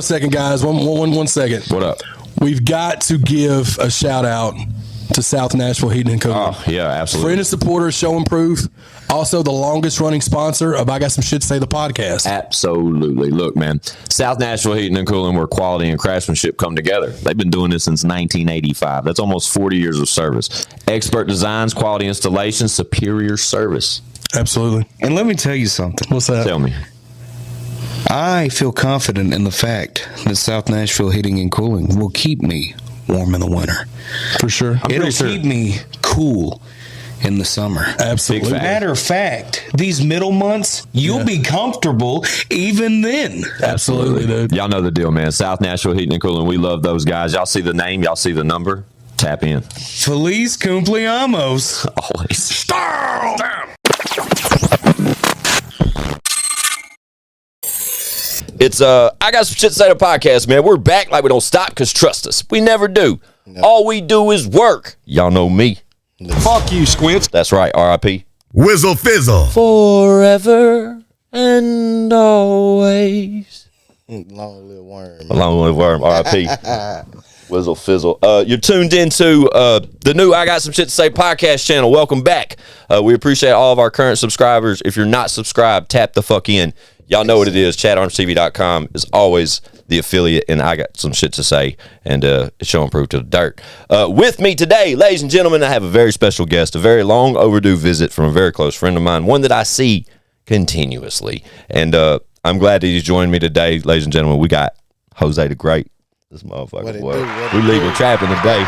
a second, guys. One second. What up? We've got to give a shout out to South Nashville Heating and Cooling. Oh, yeah, absolutely. Friend and supporter, Show and Proof. Also, the longest running sponsor of I Got Some Shit to Say, the podcast. Absolutely. Look, man, South Nashville Heating and Cooling, where quality and craftsmanship come together. They've been doing this since 1985. That's almost 40 years of service. Expert designs, quality installations, superior service. Absolutely. And let me tell you something. What's that? Tell me. I feel confident in the fact that South Nashville Heating and Cooling will keep me warm in the winter. For sure. It'll keep me cool in the summer. Absolutely. Matter of fact, these middle months, you'll be comfortable even then. Absolutely, dude. Y'all know the deal, man. South Nashville Heating and Cooling. We love those guys. Y'all see the name. Y'all see the number. Tap in. Feliz cumpleaños. Always. It's I Got Some Shit to Say to podcast, man. We're back like we don't stop because trust us, we never do. No. All we do is work. Y'all know me. Fuck you, Squints. That's right, R.I.P. Whizzle Fizzle. Forever and always. Long little worm. Long live worm, R.I.P. Whizzle Fizzle. You're tuned into the new I Got Some Shit to Say podcast channel. Welcome back. We appreciate all of our current subscribers. If you're not subscribed, tap the fuck in. Y'all know what it is. ChatArmsTV.com is always the affiliate, and I Got Some Shit to Say, and it's Show and Proof to the dirt. With me today, ladies and gentlemen, I have a very special guest, a very long overdue visit from a very close friend of mine, one that I see continuously. And I'm glad that he's joined me today, ladies and gentlemen. We got JoseDaGreat. This motherfucker, boy. We LegalTrap'N today.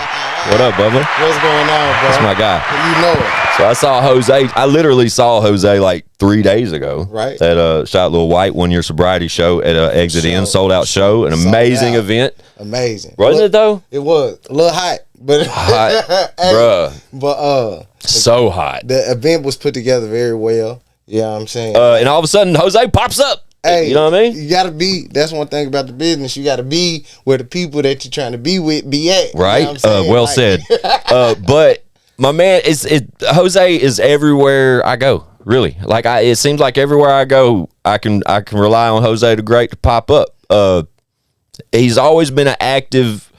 What up, Bubba? What's going on, bro? That's my guy. You know it. So I saw Jose. I literally saw Jose like 3 days ago. Right. At Shot Little White 1 year sobriety show at Exit In, sold out show, an amazing event. Amazing. Wasn't it though? It was a little hot, but Hot, hey, bruh. But So hot. the event was put together very well. You know what I'm saying? And all of a sudden, Jose pops up. Hey, you know what I mean? You gotta be. That's one thing about the business. You gotta be where the people that you're trying to be with be at. Right. You know what I'm saying? Well said. But my man, Jose is everywhere I go. Really, like it seems like everywhere I go, I can rely on JoseDaGreat to pop up. He's always been an active,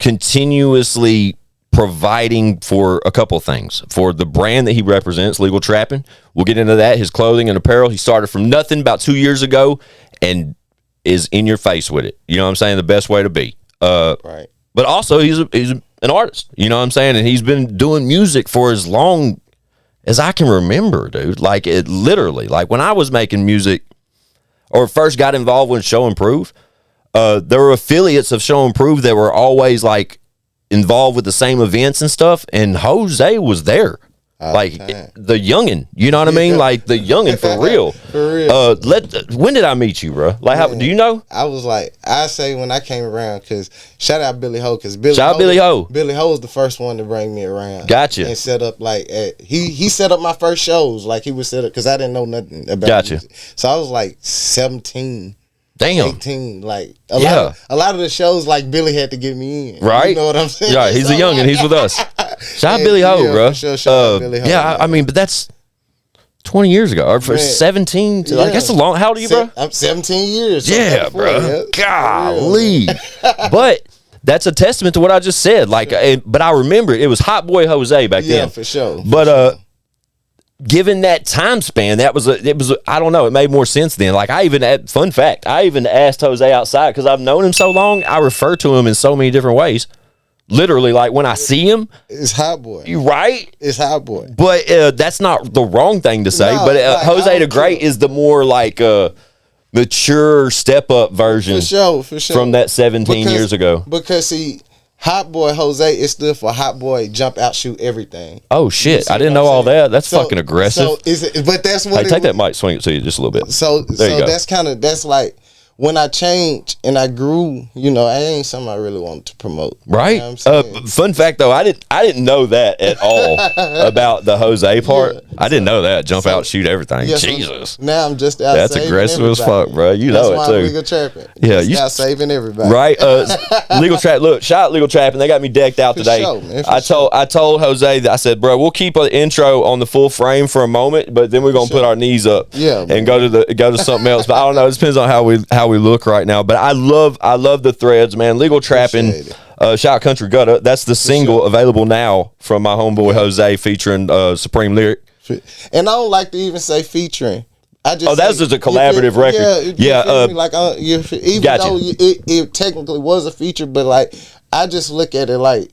continuously providing for a couple of things. For the brand that he represents, LegalTrap'N. We'll get into that. His clothing and apparel. He started from nothing about 2 years ago and is in your face with it. You know what I'm saying? The best way to be. Right. But also, he's an artist. You know what I'm saying? And he's been doing music for as long as I can remember, dude. Like, it literally, like when I was making music or first got involved with Show and Proof, there were affiliates of Show and Proof that were always like involved with the same events and stuff, and Jose was there. Like the youngin', you know what I mean? Like the youngin' for real. For real. When did I meet you, bro? Like, how, do you know? I was like, I say when I came around, because shout out Billy Ho, because Billy Ho was the first one to bring me around. Gotcha. And set up like he set up my first shows, like he would set up, because I didn't know nothing about music. So I was like 17. Damn. 18, like a lot of the shows, like Billy had to get me in. Right. You know what I'm saying? Yeah, he's a youngin'. He's with us. Shout out Billy Ho, bro. For sure, shout out Billy Ho. Yeah, I mean, but that's 20 years ago. Or for 17 to, like, that's a long. How old are you, bro? I'm 17 years. Yeah, bro. Golly. But that's a testament to what I just said. Like, but I remember it was Hot Boy Jose back then. Yeah, for sure. But given that time span, it was I don't know, it made more sense then. Like, fun fact, I even asked Jose outside because I've known him so long. I refer to him in so many different ways. Literally, like when I see him, it's Hot Boy. You right? It's Hot Boy. But that's not the wrong thing to say. No, but like, JoseDaGreat is the more like mature step up version. For sure. From that 17 years ago. Because see, Hot Boy Jose, it stood for Hot Boy Jump Out Shoot Everything. Oh shit! I didn't know all that. That's fucking aggressive. So but that's what. Hey, take that mic, swing it to you just a little bit. So there you go. That's like when I changed and I grew. You know, I ain't something I really wanted to promote. Right. You know what I'm saying? Fun fact though, I didn't know that at all about the Jose part. Yeah. I didn't know that. Jump out, shoot everything. Yeah, Jesus. Now I'm just out. That's aggressive as fuck, bro. You know it too. LegalTrap'N. Yeah, you out saving everybody. Right. LegalTrap'N. Look, shout out LegalTrap'N. They got me decked out today. Sure, man, I told Jose that I said, bro, we'll keep an intro on the full frame for a moment, but then we're gonna put our knees up. Yeah. And go to something else. But I don't know. It depends on how how we look right now. But I love the threads, man. LegalTrap'N, shout out Country Gutter. That's the single available now from my homeboy Jose featuring Supreme Lyric. And I don't like to even say featuring. I just that's just a collaborative record. Even though it technically was a feature, but like I just look at it like,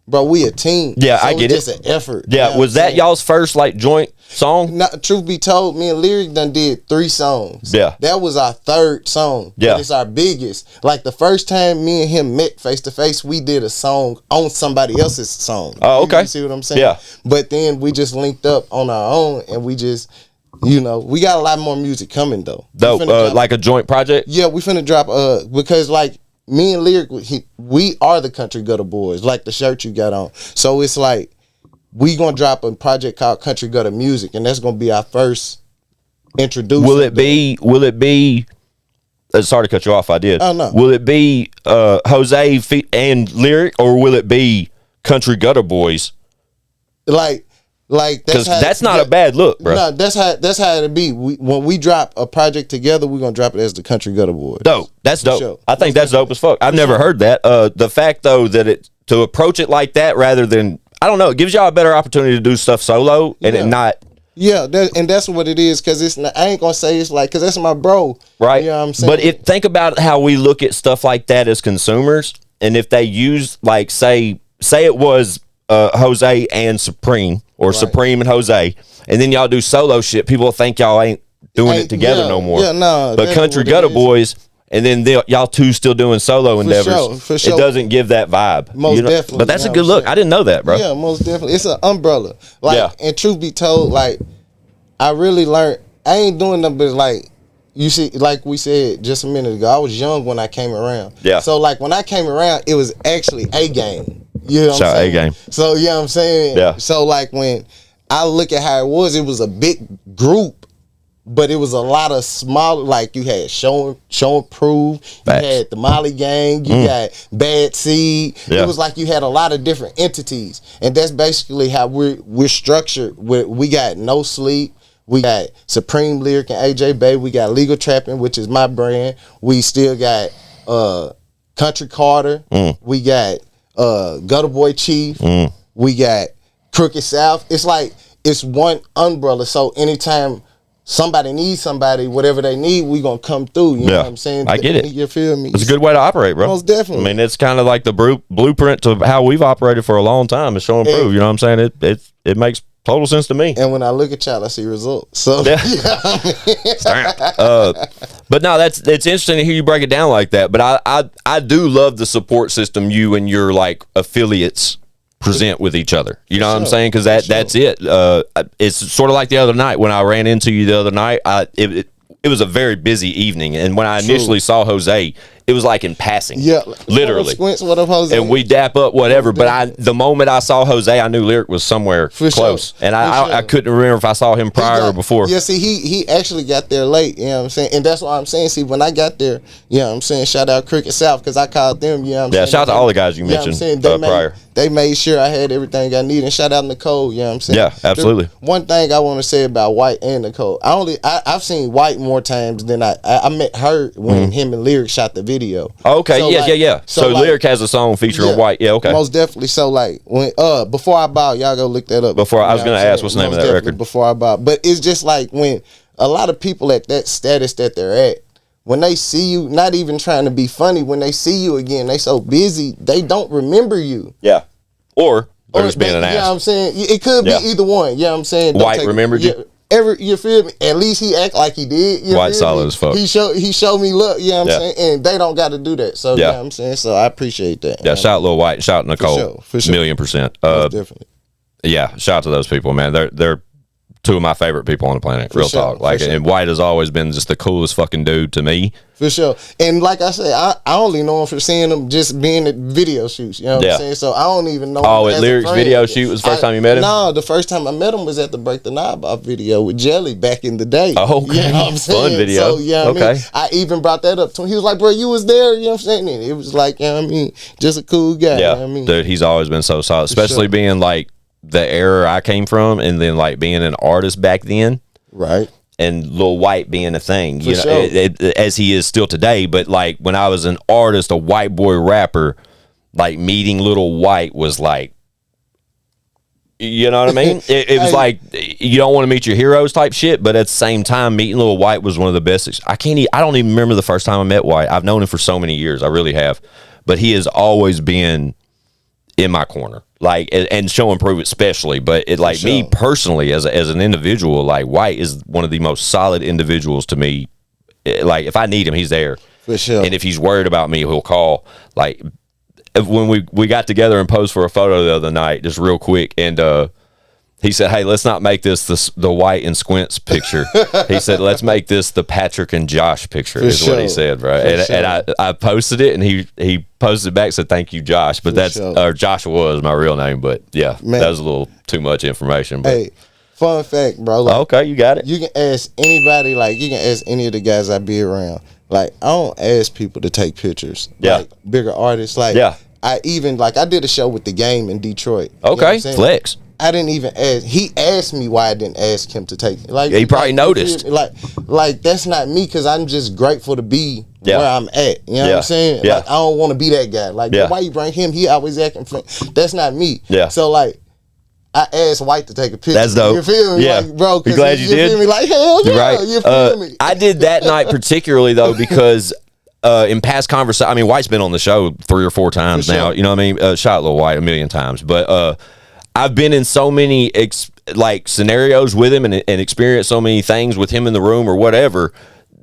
bro, we a team. Yeah, so I get it's it. Just an effort. Yeah, was that y'all's first like joint song? Truth be told, me and Lyric done did 3 songs. Yeah, that was our 3rd song. Yeah, it's our biggest. Like the first time me and him met face to face, we did a song on somebody else's song. Oh, okay. You see what I'm saying? Yeah. But then we just linked up on our own, and we just, we got a lot more music coming though. Dope. Like a joint project. Yeah, we finna drop because like me and Lyric, we are the Country Gutter Boys, like the shirt you got on. So it's like we gonna drop a project called Country Gutter Music, and that's gonna be our first introduction. Will it be? Sorry to cut you off. I did. Oh no. Will it be Jose and Lyric, or will it be Country Gutter Boys? Like that's not a bad look, bro. No, that's how it'll be. When we drop a project together, we're gonna drop it as the Country Gutter Boys. Dope. That's dope. Sure. I think that's dope as fuck. I've never heard that. The fact though that to approach it like that rather than, I don't know, it gives y'all a better opportunity to do stuff solo and it not. Yeah, and that's what it is, because it's not, I ain't gonna say it's like, because that's my bro, right? You know what I'm saying? But think about how we look at stuff like that as consumers, and if they use like say it was Jose and Supreme, or Supreme and Jose, and then y'all do solo shit, people think y'all ain't doing it together no more. Yeah, no. But Country Gutter Boys, and then y'all two still doing solo endeavors. For sure. It doesn't give that vibe. Most definitely. But that's a good look. I didn't know that, bro. Yeah, most definitely. It's an umbrella. And truth be told, like, I really learned, I ain't doing nothing but like, you see, like we said just a minute ago, I was young when I came around. Yeah. So like when I came around, it was actually a game. You know what I'm saying? A-game. So you know what I'm saying? Yeah. So like when I look at how it was a big group, but it was a lot of small, like you had Show and Prove, you had the Molly Gang, you got Bad Seed. Yeah. It was like you had a lot of different entities. And that's basically how we're structured. We got No Sleep, we got Supreme Lyric and AJ Bay, we got LegalTrap'N, which is my brand. We still got Country Carter, we got Gutter Boy Chief, we got Crooked South. It's like it's one umbrella. So anytime somebody needs somebody, whatever they need, we gonna come through. You know what I'm saying? I get it. You feel me? It's a good way to operate, bro. Most definitely. I mean, it's kind of like the blueprint to how we've operated for a long time. Is Show and Prove. You know what I'm saying? It makes total sense to me. And when I look at y'all, I see results. So yeah. But no, it's interesting to hear you break it down like that. But I do love the support system you and your like affiliates present with each other. You know what I'm saying? Because that's it. It's sort of like the other night when I ran into you the other night. It was a very busy evening, and when I initially saw Jose, it was like in passing. Yeah, literally. What up, Jose? And we dap up, whatever. But the moment I saw Jose, I knew Lyric was somewhere close, and I couldn't remember if I saw him prior or before. Yeah, see, he actually got there late. You know what I'm saying? And that's what I'm saying. See, when I got there, you know what I'm saying? Shout out Cricket South, because I called them. You know what I'm saying? Yeah, shout out to all the guys you mentioned prior. They made sure I had everything I needed. And shout out Nicole. You know what I'm saying? Yeah, absolutely. One thing I want to say about White and Nicole, I've seen White more times than I met her when him and Lyric shot the video. Okay, so yeah. So like, Lyric has a song featuring White. Yeah, okay. Most definitely. So like when Before I Bow, y'all go look that up. I was gonna ask what's the name of that record. Before I Bow. But it's just like when a lot of people at that status that they're at, when they see you, not even trying to be funny, when they see you again, they so busy, they don't remember you. Yeah. Or just being an ass. You know what I'm saying? It could be either one. You know what I'm saying? White remembered you? You feel me? At least he act like he did. White solid as fuck. He showed me love. You know what I'm saying? And they don't got to do that. So you know what I'm saying? So I appreciate that. Yeah, shout out Lil White, shout out Nicole. For sure. 1,000,000%. Definitely. Yeah, shout out to those people, man. They're two of my favorite people on the planet. Real talk. Like, and White has always been just the coolest fucking dude to me. For sure. And like I said, I only know him for seeing him just being at video shoots. You know what I'm saying? So I don't even know him. Oh, at Lyric's video shoot was the first time you met him? No, the first time I met him was at the Break the Knob Off video with Jelly back in the day. Oh, okay. You know what I'm saying? Fun video. So, you know what I mean? I even brought that up to him. He was like, bro, you was there. You know what I'm saying? And it was like, you know what I mean? Just a cool guy. Yeah. You know what I mean? Dude, he's always been so solid, especially being like the era I came from and then like being an artist back then. Right. and Lil White being a thing, you know, sure. as he is still today. But like when I was an artist, a white boy rapper, like meeting Lil White was like, you know what I mean? It was like you don't want to meet your heroes type shit, but at the same time, meeting Lil White was one of the best. I don't even remember the first time I met White. I've known him for so many years, I really have, but he has always been in my corner, like, and Show and Prove especially. But it, like, me personally as an individual, like, White is one of the most solid individuals to me. Like, if I need him, he's there for sure. And if he's worried about me, he'll call. Like, when we got together and posed for a photo the other night, just real quick, and he said, "Hey, let's not make this the White and Squints picture." He said, "Let's make this the Patrick and Josh picture." For is sure. what he said, bro. And I posted it, and he posted it back, said, "Thank you, Josh." But or Joshua was my real name, but yeah, Man. that was a little too much information. But. Hey, fun fact, bro. Like, Okay, you got it. You can ask anybody, like, you can ask any of the guys I be around. Like, I don't ask people to take pictures. Yeah. Like, bigger artists. Like, Yeah. I did a show with The Game in Detroit. You know what Okay, I'm saying? flex. I didn't even ask. He asked me why I didn't ask him to take it. Like, Yeah, he probably noticed. Like that's not me, because I'm just grateful to be Yeah. where I'm at. You know what Yeah. I'm saying? Yeah. Like, I don't want to be that guy. Like, Yeah. why you bring him? He always acting funny. That's not me. Yeah. So, like, I asked White to take a picture. That's dope. You feel me? Yeah. Like, bro, 'cause You glad you did? feel me? Like, hell yeah. You're right. You feel me? I did that night particularly though because in past conversation, I mean, White's been on the show 3 or 4 times For now. sure. You know what I mean? Shot Lil White a million times, but I've been in so many like scenarios with him and experienced so many things with him in the room or whatever.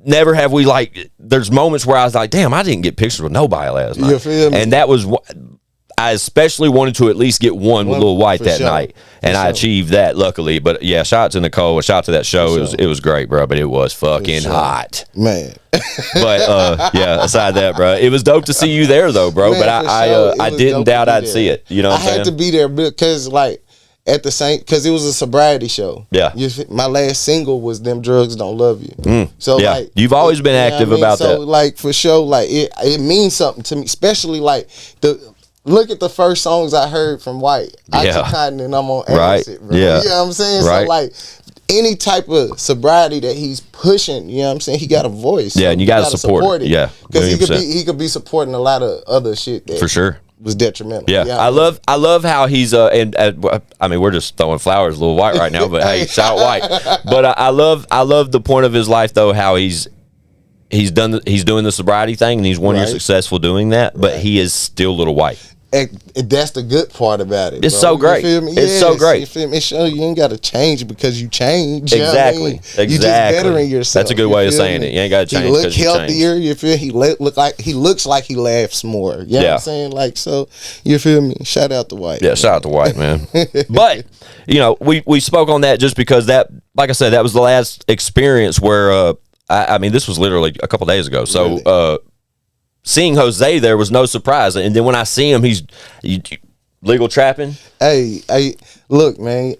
Never have we, like, there's moments where I was like, damn, I didn't get pictures with nobody last night. You feel me? And that was I especially wanted to at least get one with Lil White for that sure. night, and I achieved that luckily. But yeah, shout out to Nicole, shout out to that show. It was great, bro. But it was fucking hot, Man. But yeah, aside that, bro, it was dope to see you there though, bro. Man, but for I sure. It I was didn't dope to doubt be I'd there. see it. You know what I'm I had to saying? be there because, like, at the same, because it was a sobriety show. Yeah. My last single was "Them Drugs Don't Love You." So Yeah. like, You've always been you know active what I mean? about so, that. like, for sure, like, it means something to me, especially like look at the first songs I heard from White. Yeah. Oxycontin and I'm on Right. acid, bro. Yeah. You know what I'm saying? Right. So, like, any type of sobriety that he's pushing, you know what I'm saying? He got a voice. Yeah, So and you gotta support it. Yeah, because 100%. he could be supporting a lot of other shit that For sure. was detrimental. Yeah, You know I what mean? love how he's I mean, we're just throwing flowers, Lil White right now, but hey, shout out White. But I love the point of his life though, how he's doing the sobriety thing, and he's 1 year Right. successful doing that, but he is still Lil White. And that's the good part about it. It's bro. so You great. feel me? It's so great. You feel me? It show you ain't got to change because you change. You know what I Exactly. mean? You just Exactly. bettering yourself. That's a good you way of feel saying me? it. You ain't gotta change He look 'cause you healthier. You feel he looks like he laughs more. You know what Yeah. I'm saying? Like, so you feel me? Shout out to White. Yeah, shout out to White, man. But you know, we spoke on that just because that, like I said, that was the last experience where I mean, this was literally a couple days ago. So Really? seeing Jose there was no surprise, and then when I see him, he's LegalTrap'N. Hey, look, man.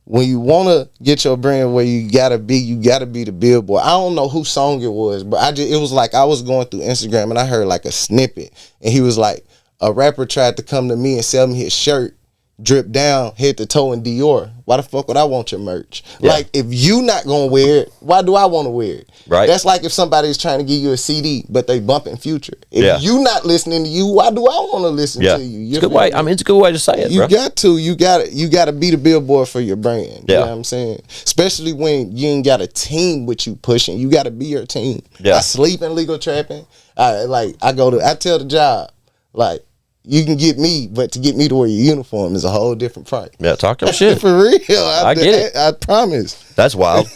When you want to get your brand where you gotta be the billboard. I don't know whose song it was, but it was like I was going through Instagram and I heard like a snippet, and he was like, a rapper tried to come to me and sell me his shirt, drip down head to toe in Dior. Why the fuck would I want your merch? Yeah. Like, if you not gonna wear it, why do I want to wear it? Right. That's like if somebody's trying to give you a CD, but they bumping Future. If Yeah. you not listening to you, why do I want to listen Yeah, to you? it's a good way. I mean, it's a good way to say it, You bro. got to be the billboard for your brand. Yeah. You know what I'm saying? Especially when you ain't got a team with you pushing. You got to be your team. Yeah. I sleep in LegalTrap'N. I tell the job, like, you can get me, but to get me to wear your uniform is a whole different price. Yeah, talk your shit. For real. I get it. I promise. That's wild.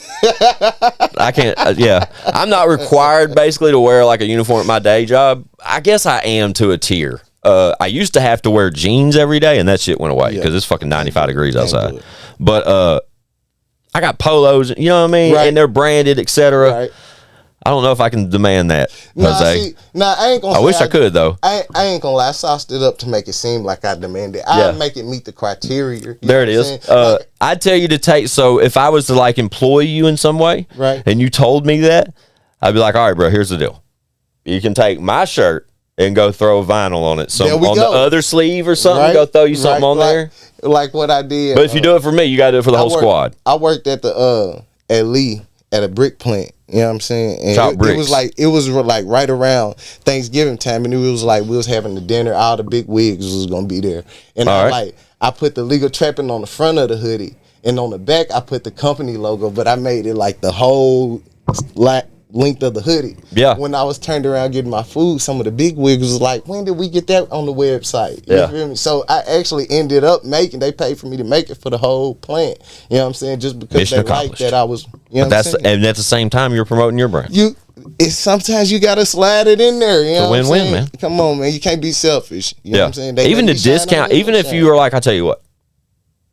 I can't. Yeah, I'm not required basically to wear like a uniform at my day job. I guess I am to a tier. I used to have to wear jeans every day, and that shit went away because it's fucking 95 degrees outside. But I got polos, you know what I mean, Right. and they're branded, etc. Right. I don't know if I can demand that, Jose. I ain't gonna. I wish I could though. I ain't gonna lie. I sauced it up to make it seem like I demanded. Yeah. I make it meet the criteria. You There know it what I'm is. saying? Like, I'd tell you to take. So if I was to like employ you in some way, Right. and you told me that, I'd be like, all right, bro. Here's the deal. You can take my shirt and go throw a vinyl on it. There we on go. the other sleeve or something. right? Go throw you something Right. on there. Like what I did. But if you do it for me, you got to do it for the whole squad. I worked at the at Lee at a brick plant. You know what I'm saying? And Chop bricks. it was like right around Thanksgiving time, and it was like we was having the dinner. All the big wigs was gonna be there, and I put the LegalTrap'N on the front of the hoodie, and on the back I put the company logo, but I made it like the whole length of the hoodie. Yeah. When I was turned around getting my food, some of the big wigs was like, when did we get that on the website? You feel me? So I actually ended up they paid for me to make it for the whole plant. You know what I'm saying? Just because Mission they liked that I was, you know But what I'm saying? and at the same time, you're promoting your brand. It's sometimes you gotta slide it in there. You know what I'm win-win, saying? man. Come on, man. You can't be selfish. You know what I'm saying? Even the discount, even if you were like, I'll tell you what,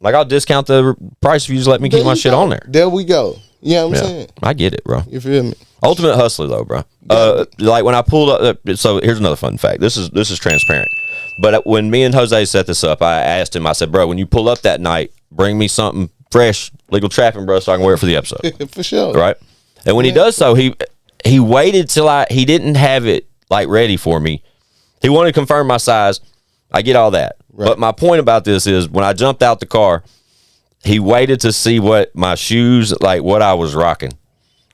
like I'll discount the price if you just let me keep my shit on there. There we go. You know what I'm saying? I get it, bro. You feel me? Ultimate hustler though, bro. Like when I pulled up, so here's another fun fact. This is transparent. But when me and Jose set this up, I asked him, I said, bro, when you pull up that night, bring me something fresh, LegalTrap'N, bro, so I can wear it for the episode. For sure. Right? And when he does so, he waited till he didn't have it like ready for me. He wanted to confirm my size. I get all that. Right. But my point about this is when I jumped out the car, he waited to see what my shoes, like what I was rocking.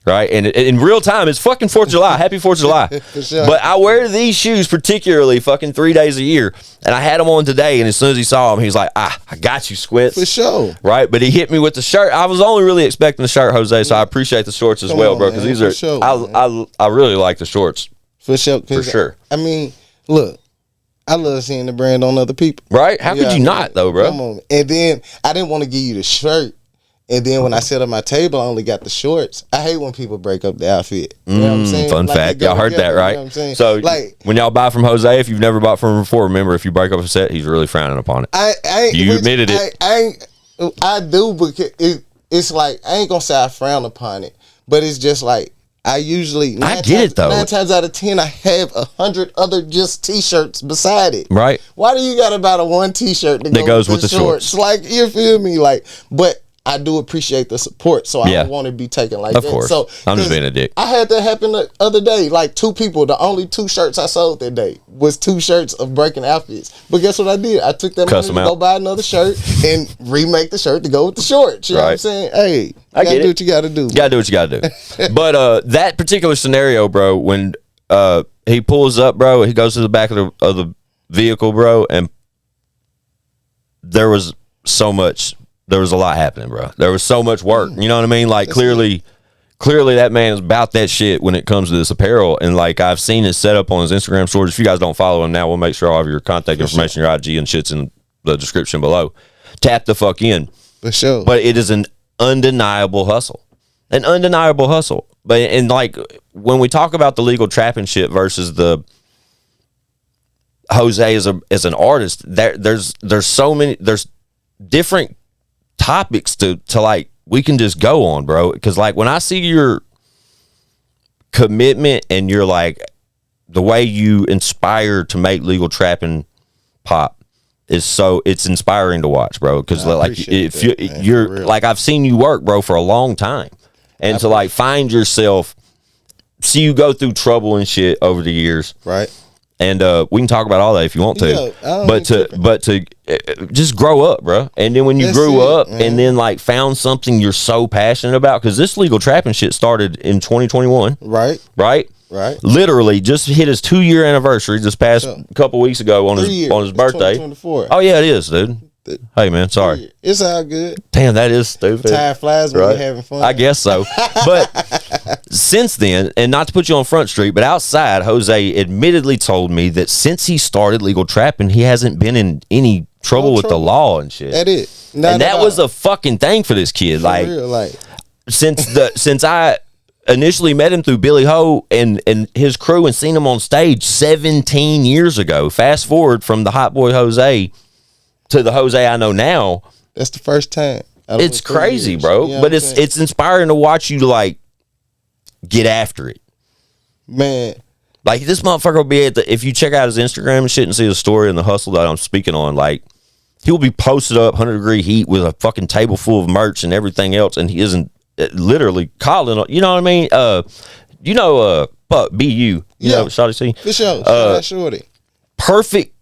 Right? And in real time, it's fucking 4th of July. Happy 4th of July. For sure. But I wear these shoes particularly fucking 3 days a year. And I had them on today. And as soon as he saw them, he's like, I got you, Squits. For sure. Right? But he hit me with the shirt. I was only really expecting the shirt, Jose. So I appreciate the shorts as well, bro. Because these are, sure, I really like the shorts. For sure. For sure. I mean, look, I love seeing the brand on other people. Right? How could you not, though, bro? Come on. And then I didn't want to give you the shirt. And then when I set up my table, I only got the shorts. I hate when people break up the outfit. You know what I'm saying? Fun fact. Y'all heard that, right? You know what I'm saying? So when y'all buy from Jose, if you've never bought from him before, remember, if you break up a set, he's really frowning upon it. You admitted it. I do, because it's like, I ain't going to say I frown upon it, but it's just like, I usually, I get it though. 9 times out of 10, I have 100 other just t-shirts beside it. Right. Why do you got about a one t-shirt that goes with the shorts? Like, you feel me? Like, but I do appreciate the support, so I don't want to be taken like that. Of course. So I'm just being a dick. I had that happen the other day. Like 2 people, the only 2 shirts I sold that day was 2 shirts of breaking outfits. But guess what I did? I took that money to go buy another shirt and remake the shirt to go with the shorts. You know what I'm saying? Hey, you gotta do what you gotta do. You gotta do what you gotta do. But that particular scenario, bro, when he pulls up, bro, he goes to the back of the vehicle, bro, and there was a lot happening, bro. There was so much work. You know what I mean? Like clearly that man is about that shit when it comes to this apparel. And like I've seen his setup on his Instagram stories. If you guys don't follow him now, we'll make sure all of your contact information, your IG and shit's in the description below. Tap the fuck in. For sure. But it is an undeniable hustle. An undeniable hustle. But and like when we talk about the LegalTrap'N shit versus the Jose as an artist, there's so many, there's different topics to like we can just go on, bro, because like when I see your commitment and you're like the way you inspire to make LegalTrap'N pop is so it's inspiring to watch, bro, because like if you're like I've seen you work, bro, for a long time, and to like find yourself, see you go through trouble and shit over the years, right? And we can talk about all that if you want to, but to just grow up, bro. And then when you grew up and then like found something you're so passionate about, because this LegalTrap'N shit started in 2021, right? Literally just hit his 2-year anniversary this past couple weeks ago on his birthday. Oh yeah, it is, dude. Hey man, sorry. It's all good. Damn, that is stupid. Time flies when you're having fun. I guess so. But since then, and not to put you on Front Street, but outside, Jose admittedly told me that since he started LegalTrap'N, he hasn't been in any trouble with the law and shit. That is. And that was a fucking thing for this kid. Like, since I initially met him through Billy Ho and his crew and seen him on stage 17 years ago. Fast forward from the Hot Boy Jose to the Jose I know now. That's the first time. It's crazy, bro. You know, but it's inspiring to watch you to like get after it. Man. Like this motherfucker will be if you check out his Instagram and shit and see the story and the hustle that I'm speaking on, like he will be posted up 100-degree heat with a fucking table full of merch and everything else, and he isn't literally calling, you know what I mean? BU, you know, Shawty C. For sure. Shorty. Perfect.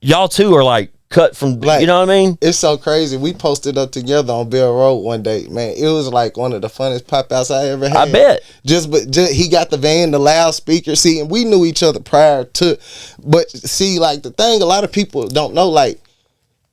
Y'all two are like cut from, Like, you know what I mean? It's so crazy. We posted up together on Bell Road one day, man. It was like one of the funnest pop outs I ever had. I bet. Just he got the van, the loudspeaker. See, and we knew each other prior to, but see, like the thing, a lot of people don't know, like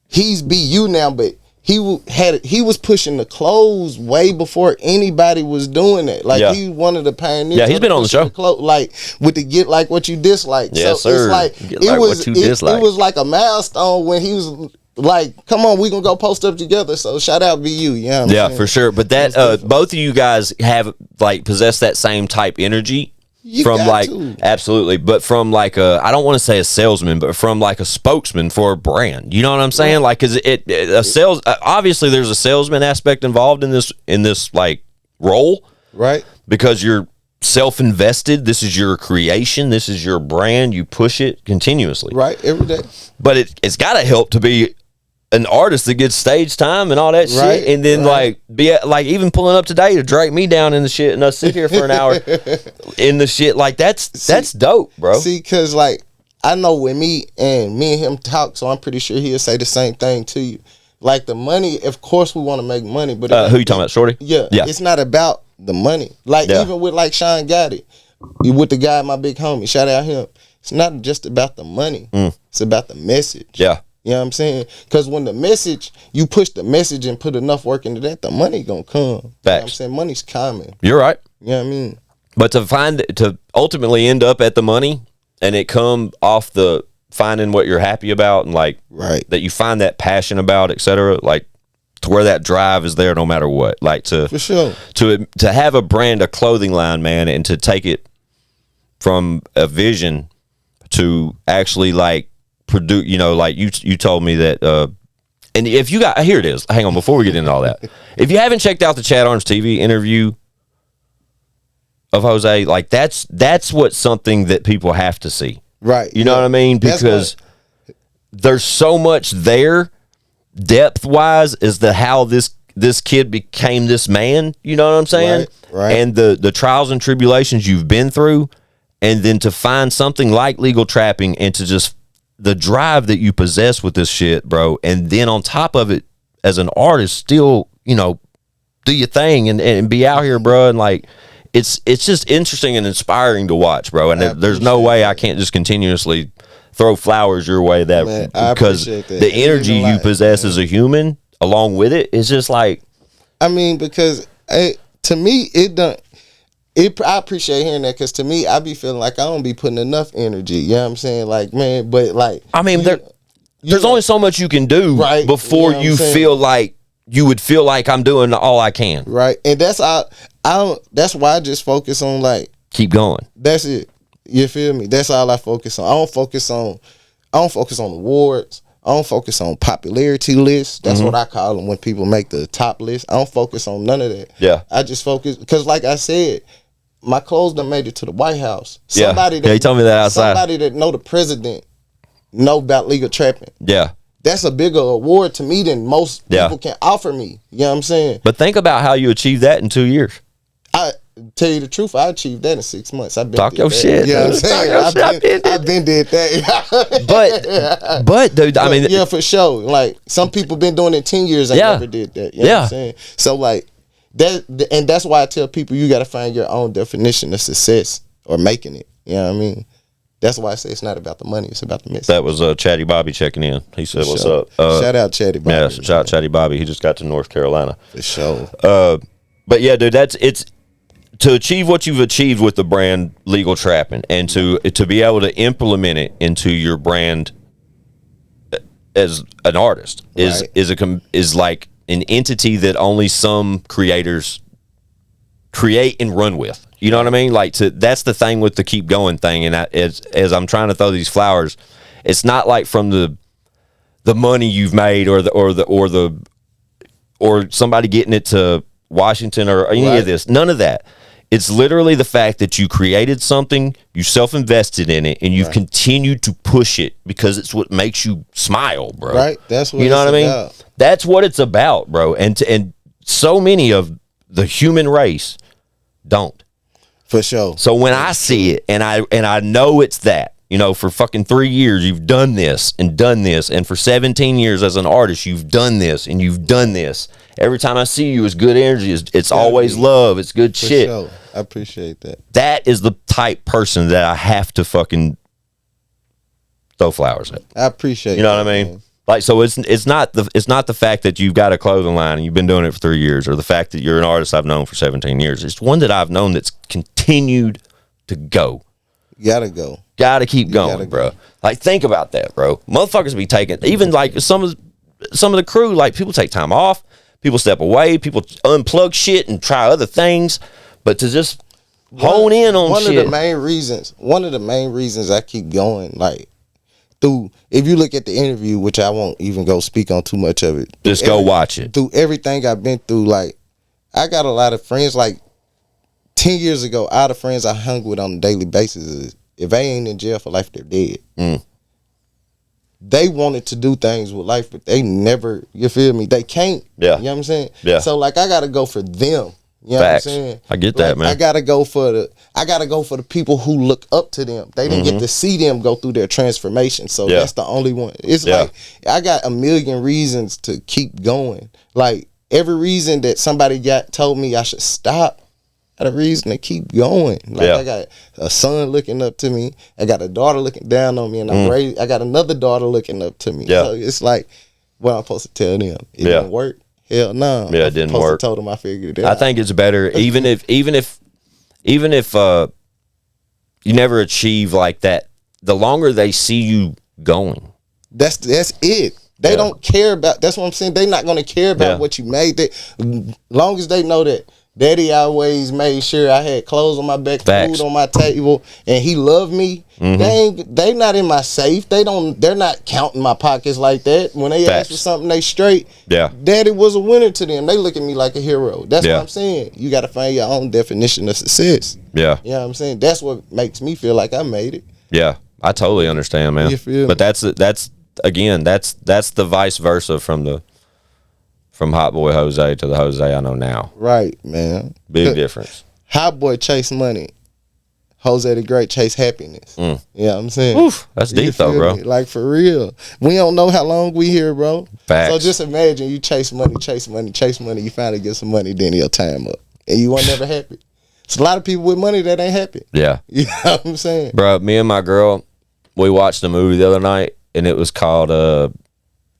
he's BU now, but he was pushing the clothes way before anybody was doing that. Like he's one of the pioneers. Yeah, he's been on the show. Like with the get like what you dislike. Yes, so sir. It's like Get like what you dislike. It was like a milestone when he was like, come on, we gonna go post up together. So shout out BU, you know what I'm saying? For sure. But that both of you guys have like possess that same type energy. You from got like to. Absolutely, but from like I don't want to say a salesman, but from like a spokesman for a brand. You know what I'm saying? Like, cause a sales obviously there's a salesman aspect involved in this like role, right? Because you're self-invested. This is your creation. This is your brand. You push it continuously, right? Every day. But it's got to help to be an artist that gets stage time and all that Right, shit, and then like be like even pulling up today to drag me down in the shit and us sit here for an hour in the shit, like that's dope, bro. See, cause like I know when me and him talk, so I'm pretty sure he'll say the same thing to you. Like the money, of course we want to make money, but who you talking about, Shorty? Yeah, it's not about the money. Like even with like Sean Gotti, with the guy, my big homie, shout out him. It's not just about the money. It's about the message. Yeah. You know what I'm saying? Because when you push the message and put enough work into that, the money gonna come. You know what I'm saying? Money's coming. You're right. You know what I mean? But to ultimately end up at the money and it come off the finding what you're happy about and like that you find that passion about, etc. Like to where that drive is there no matter what. Like for sure to have a brand, a clothing line, man, and to take it from a vision to actually like produce, you know, like you told me that and if you got, here it is, hang on before we get into all that, if you haven't checked out the Chad Orange TV interview of Jose, like that's what something that people have to see, right? You know what I mean? Because there's so much there depth wise as to how this kid became this man, you know what I'm saying? Right. And the trials and tribulations you've been through, and then to find something like Legal Trapp'N and to just the drive that you possess with this shit, bro, and then on top of it, as an artist, still, you know, do your thing and be out here, bro, and like it's just interesting and inspiring to watch, bro. And there's no way I can't just continuously throw flowers your way because the energy you possess as a human, along with it, is just like. I mean, because to me, I appreciate hearing that, because to me, I be feeling like I don't be putting enough energy. You know what I'm saying? Like, man, but like, I mean, there's only so much you can do before you feel like you would feel like I'm doing all I can. Right. And that's that's why I just focus on like keep going. That's it. You feel me? That's all I focus on. I don't focus on awards. I don't focus on popularity lists. That's what I call them when people make the top list. I don't focus on none of that. Yeah. I just focus, because like I said, my clothes done made it to the White House. Yeah, he told me that outside. Somebody that know the president know about LegalTrap'N. Yeah. That's a bigger award to me than most people can offer me. You know what I'm saying? But think about how you achieved that in 2 years. I tell you the truth, I achieved that in 6 months. I've been Talk your shit. You know what I'm saying? I've been did that. but dude, I mean, yeah, for sure. Like some people been doing it 10 years. I never did that. You know what I'm saying? So like that, and that's why I tell people you got to find your own definition of success or making it. You know what I mean? That's why I say it's not about the money; it's about the message. That was Chatty Bobby checking in. He said, "What's up?" Shout out Chatty Bobby. Yeah, shout out Chatty Bobby. He just got to North Carolina for sure. But yeah, dude, it's to achieve what you've achieved with the brand LegalTrap'N, and to be able to implement it into your brand as an artist is like an entity that only some creators create and run with. You know what I mean? Like that's the thing with the keep going thing. And as I'm trying to throw these flowers, it's not like from the money you've made or somebody getting it to Washington or any of this. None of that. It's literally the fact that you created something, you self-invested in it, and you've continued to push it because it's what makes you smile, bro. Right. That's what you know what I mean. About. That's what it's about, bro. And so many of the human race don't. For sure. So when I see it and I know it's that, You know, for fucking 3 years, you've done this. And for 17 years as an artist, you've done this and you've done this. Every time I see you, it's good energy. It's always love. It's good shit. Sure. I appreciate that. That is the type person that I have to fucking throw flowers at. I appreciate. You know what I mean? Man. Like, so it's not the fact that you've got a clothing line and you've been doing it for 3 years, or the fact that you're an artist I've known for 17 years. It's one that I've known that's continued to go. Gotta go. Gotta keep going, bro. Like, think about that, bro. Motherfuckers be taking, even like some of the crew, like, people take time off, people step away, people unplug shit and try other things, but to just hone in on shit. One of the main reasons I keep going, like, if you look at the interview, which I won't even go speak on too much of it. Just go watch it. Through everything I've been through, like, I got a lot of friends, like, 10 years ago, all the friends I hung with on a daily basis is, if they ain't in jail for life, they're dead. They wanted to do things with life, but they never, you feel me? They can't. Yeah. You know what I'm saying? Yeah. So, like, I got to go for them. You know Facts. what I'm saying? I get that, man. I gotta go for the people who look up to them. They didn't get to see them go through their transformation. So that's the only one. It's like, I got a million reasons to keep going. Like, every reason that somebody told me I should stop, I got a reason to keep going. Like, I got a son looking up to me. I got a daughter looking down on me, and I got another daughter looking up to me. Yeah. So it's like, what I'm supposed to tell them? It didn't work. Hell no. Yeah, it didn't work. Told them I figured it out. I think it's better, even if you never achieve like that, the longer they see you going. That's it. They don't care about, that's what I'm saying. They're not going to care about what you made. Long as they know that Daddy always made sure I had clothes on my back, food on my table, and he loved me. They not in my safe. They're not counting my pockets like that. When they ask for something, they straight. Yeah. Daddy was a winner to them. They look at me like a hero. That's what I'm saying. You got to find your own definition of success. Yeah. You know what I'm saying? That's what makes me feel like I made it. Yeah. I totally understand, man. You feel me? But that's the vice versa from Hot Boy Jose to the Jose I know now. Right, man. Big difference. Hot Boy chase money. JoseDaGreat chase happiness. You know what I'm saying? Oof, that's deep though, bro. Me? Like, for real. We don't know how long we here, bro. Facts. So just imagine you chase money. You finally get some money, then your time up. And you weren't never happy. It's a lot of people with money that ain't happy. Yeah. You know what I'm saying? Bro, me and my girl, we watched a movie the other night, and it was called,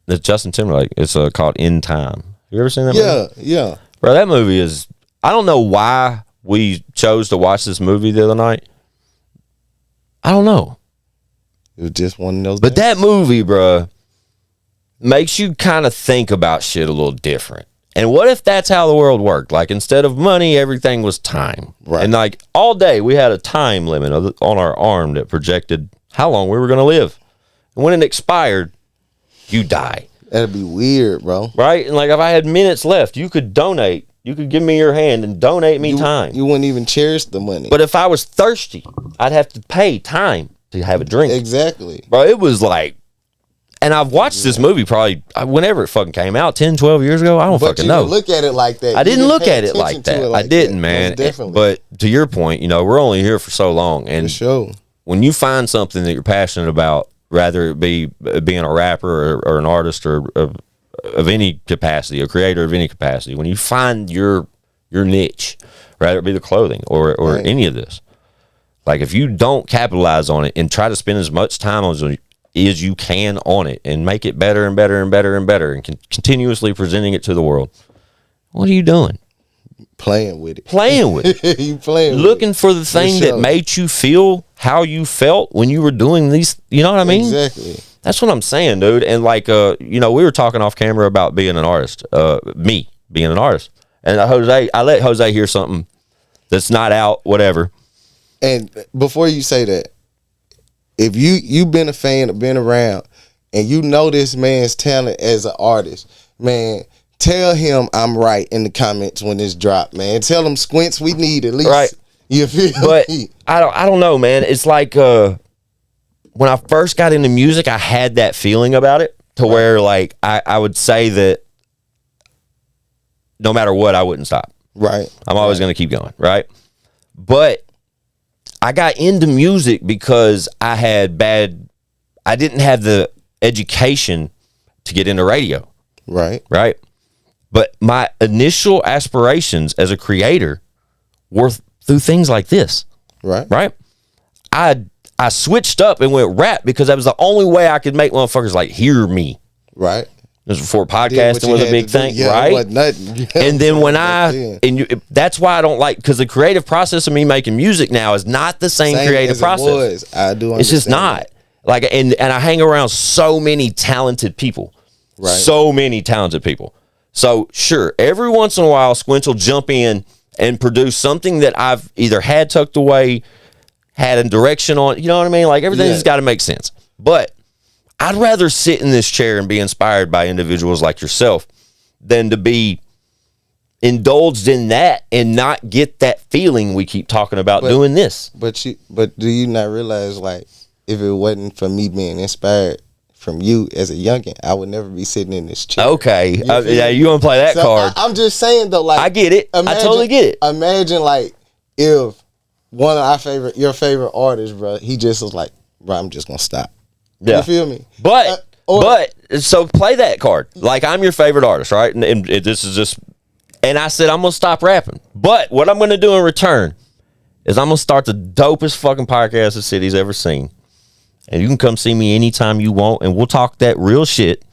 it's Justin Timberlake. It's called In Time. You ever seen that movie? Yeah. Bro, that movie is, I don't know why we chose to watch this movie the other night. I don't know. It was just one of those. But that movie, bro, makes you kind of think about shit a little different. And what if that's how the world worked? Like, instead of money, everything was time. Right. And like all day, we had a time limit on our arm that projected how long we were going to live. And when it expired, you die. That'd be weird, bro. Right? And like, if I had minutes left, you could donate. You could give me your hand and donate me time. You wouldn't even cherish the money. But if I was thirsty, I'd have to pay time to have a drink. Exactly. Bro, it was like, and I've watched this movie probably whenever it fucking came out, 10, 12 years ago. I don't fucking know. But you didn't look at it like that. I didn't look pay at it like attention to that. it like I didn't, that. man. Most definitely. But to your point, we're only here for so long. And For sure. when you find something that you're passionate about, rather it be being a rapper or an artist or of any capacity, a creator of any capacity, when you find your niche, rather it be the clothing or Right. any of this, like, if you don't capitalize on it and try to spend as much time as you can on it and make it better and better and better and better and continuously presenting it to the world, what are you doing? Playing with it. You playing Looking for the thing that made you feel how you felt when you were doing these, you know what I mean? Exactly. That's what I'm saying, dude. And like, we were talking off camera about being an artist, me being an artist. And I let Jose hear something that's not out, whatever. And before you say that, if you've been a fan or been around and you know this man's talent as an artist, man, tell him I'm right in the comments when this drop, man. Tell him Squints, we need at least. Right. You feel But me? I don't know, man. It's like when I first got into music, I had that feeling about it to where like I would say that no matter what, I wouldn't stop. Right. I'm always going to keep going, right? But I got into music because I didn't have the education to get into radio. Right. Right. But my initial aspirations as a creator were through things like this. Right. Right. I switched up and went rap because that was the only way I could make motherfuckers like hear me. Right. This was before podcasting was a big thing, Yeah, right? it wasn't nothing. And then that's why I don't like, because the creative process of me making music now is not the same creative as process. It was. I do understand. It's just not. Like, and I hang around so many talented people. Right. So many talented people. So sure, every once in a while, Squinch will jump in and produce something that I've either had tucked away, had a direction on, you know what I mean? Like, everything's got to make sense. But I'd rather sit in this chair and be inspired by individuals like yourself than to be indulged in that and not get that feeling we keep talking about doing this. But do you not realize, like, if it wasn't for me being inspired from you as a youngin', I would never be sitting in this chair. Okay. You want to play that card. I'm just saying, though, like, I get it. I totally get it. Imagine, like, if one of your favorite artists, bro, he just was like, bro, I'm just gonna stop. Yeah. You feel me? But so play that card. Like, I'm your favorite artist, right? And this is just, and I said I'm gonna stop rapping. But what I'm gonna do in return is I'm gonna start the dopest fucking podcast the city's ever seen. And you can come see me anytime you want, and we'll talk that real shit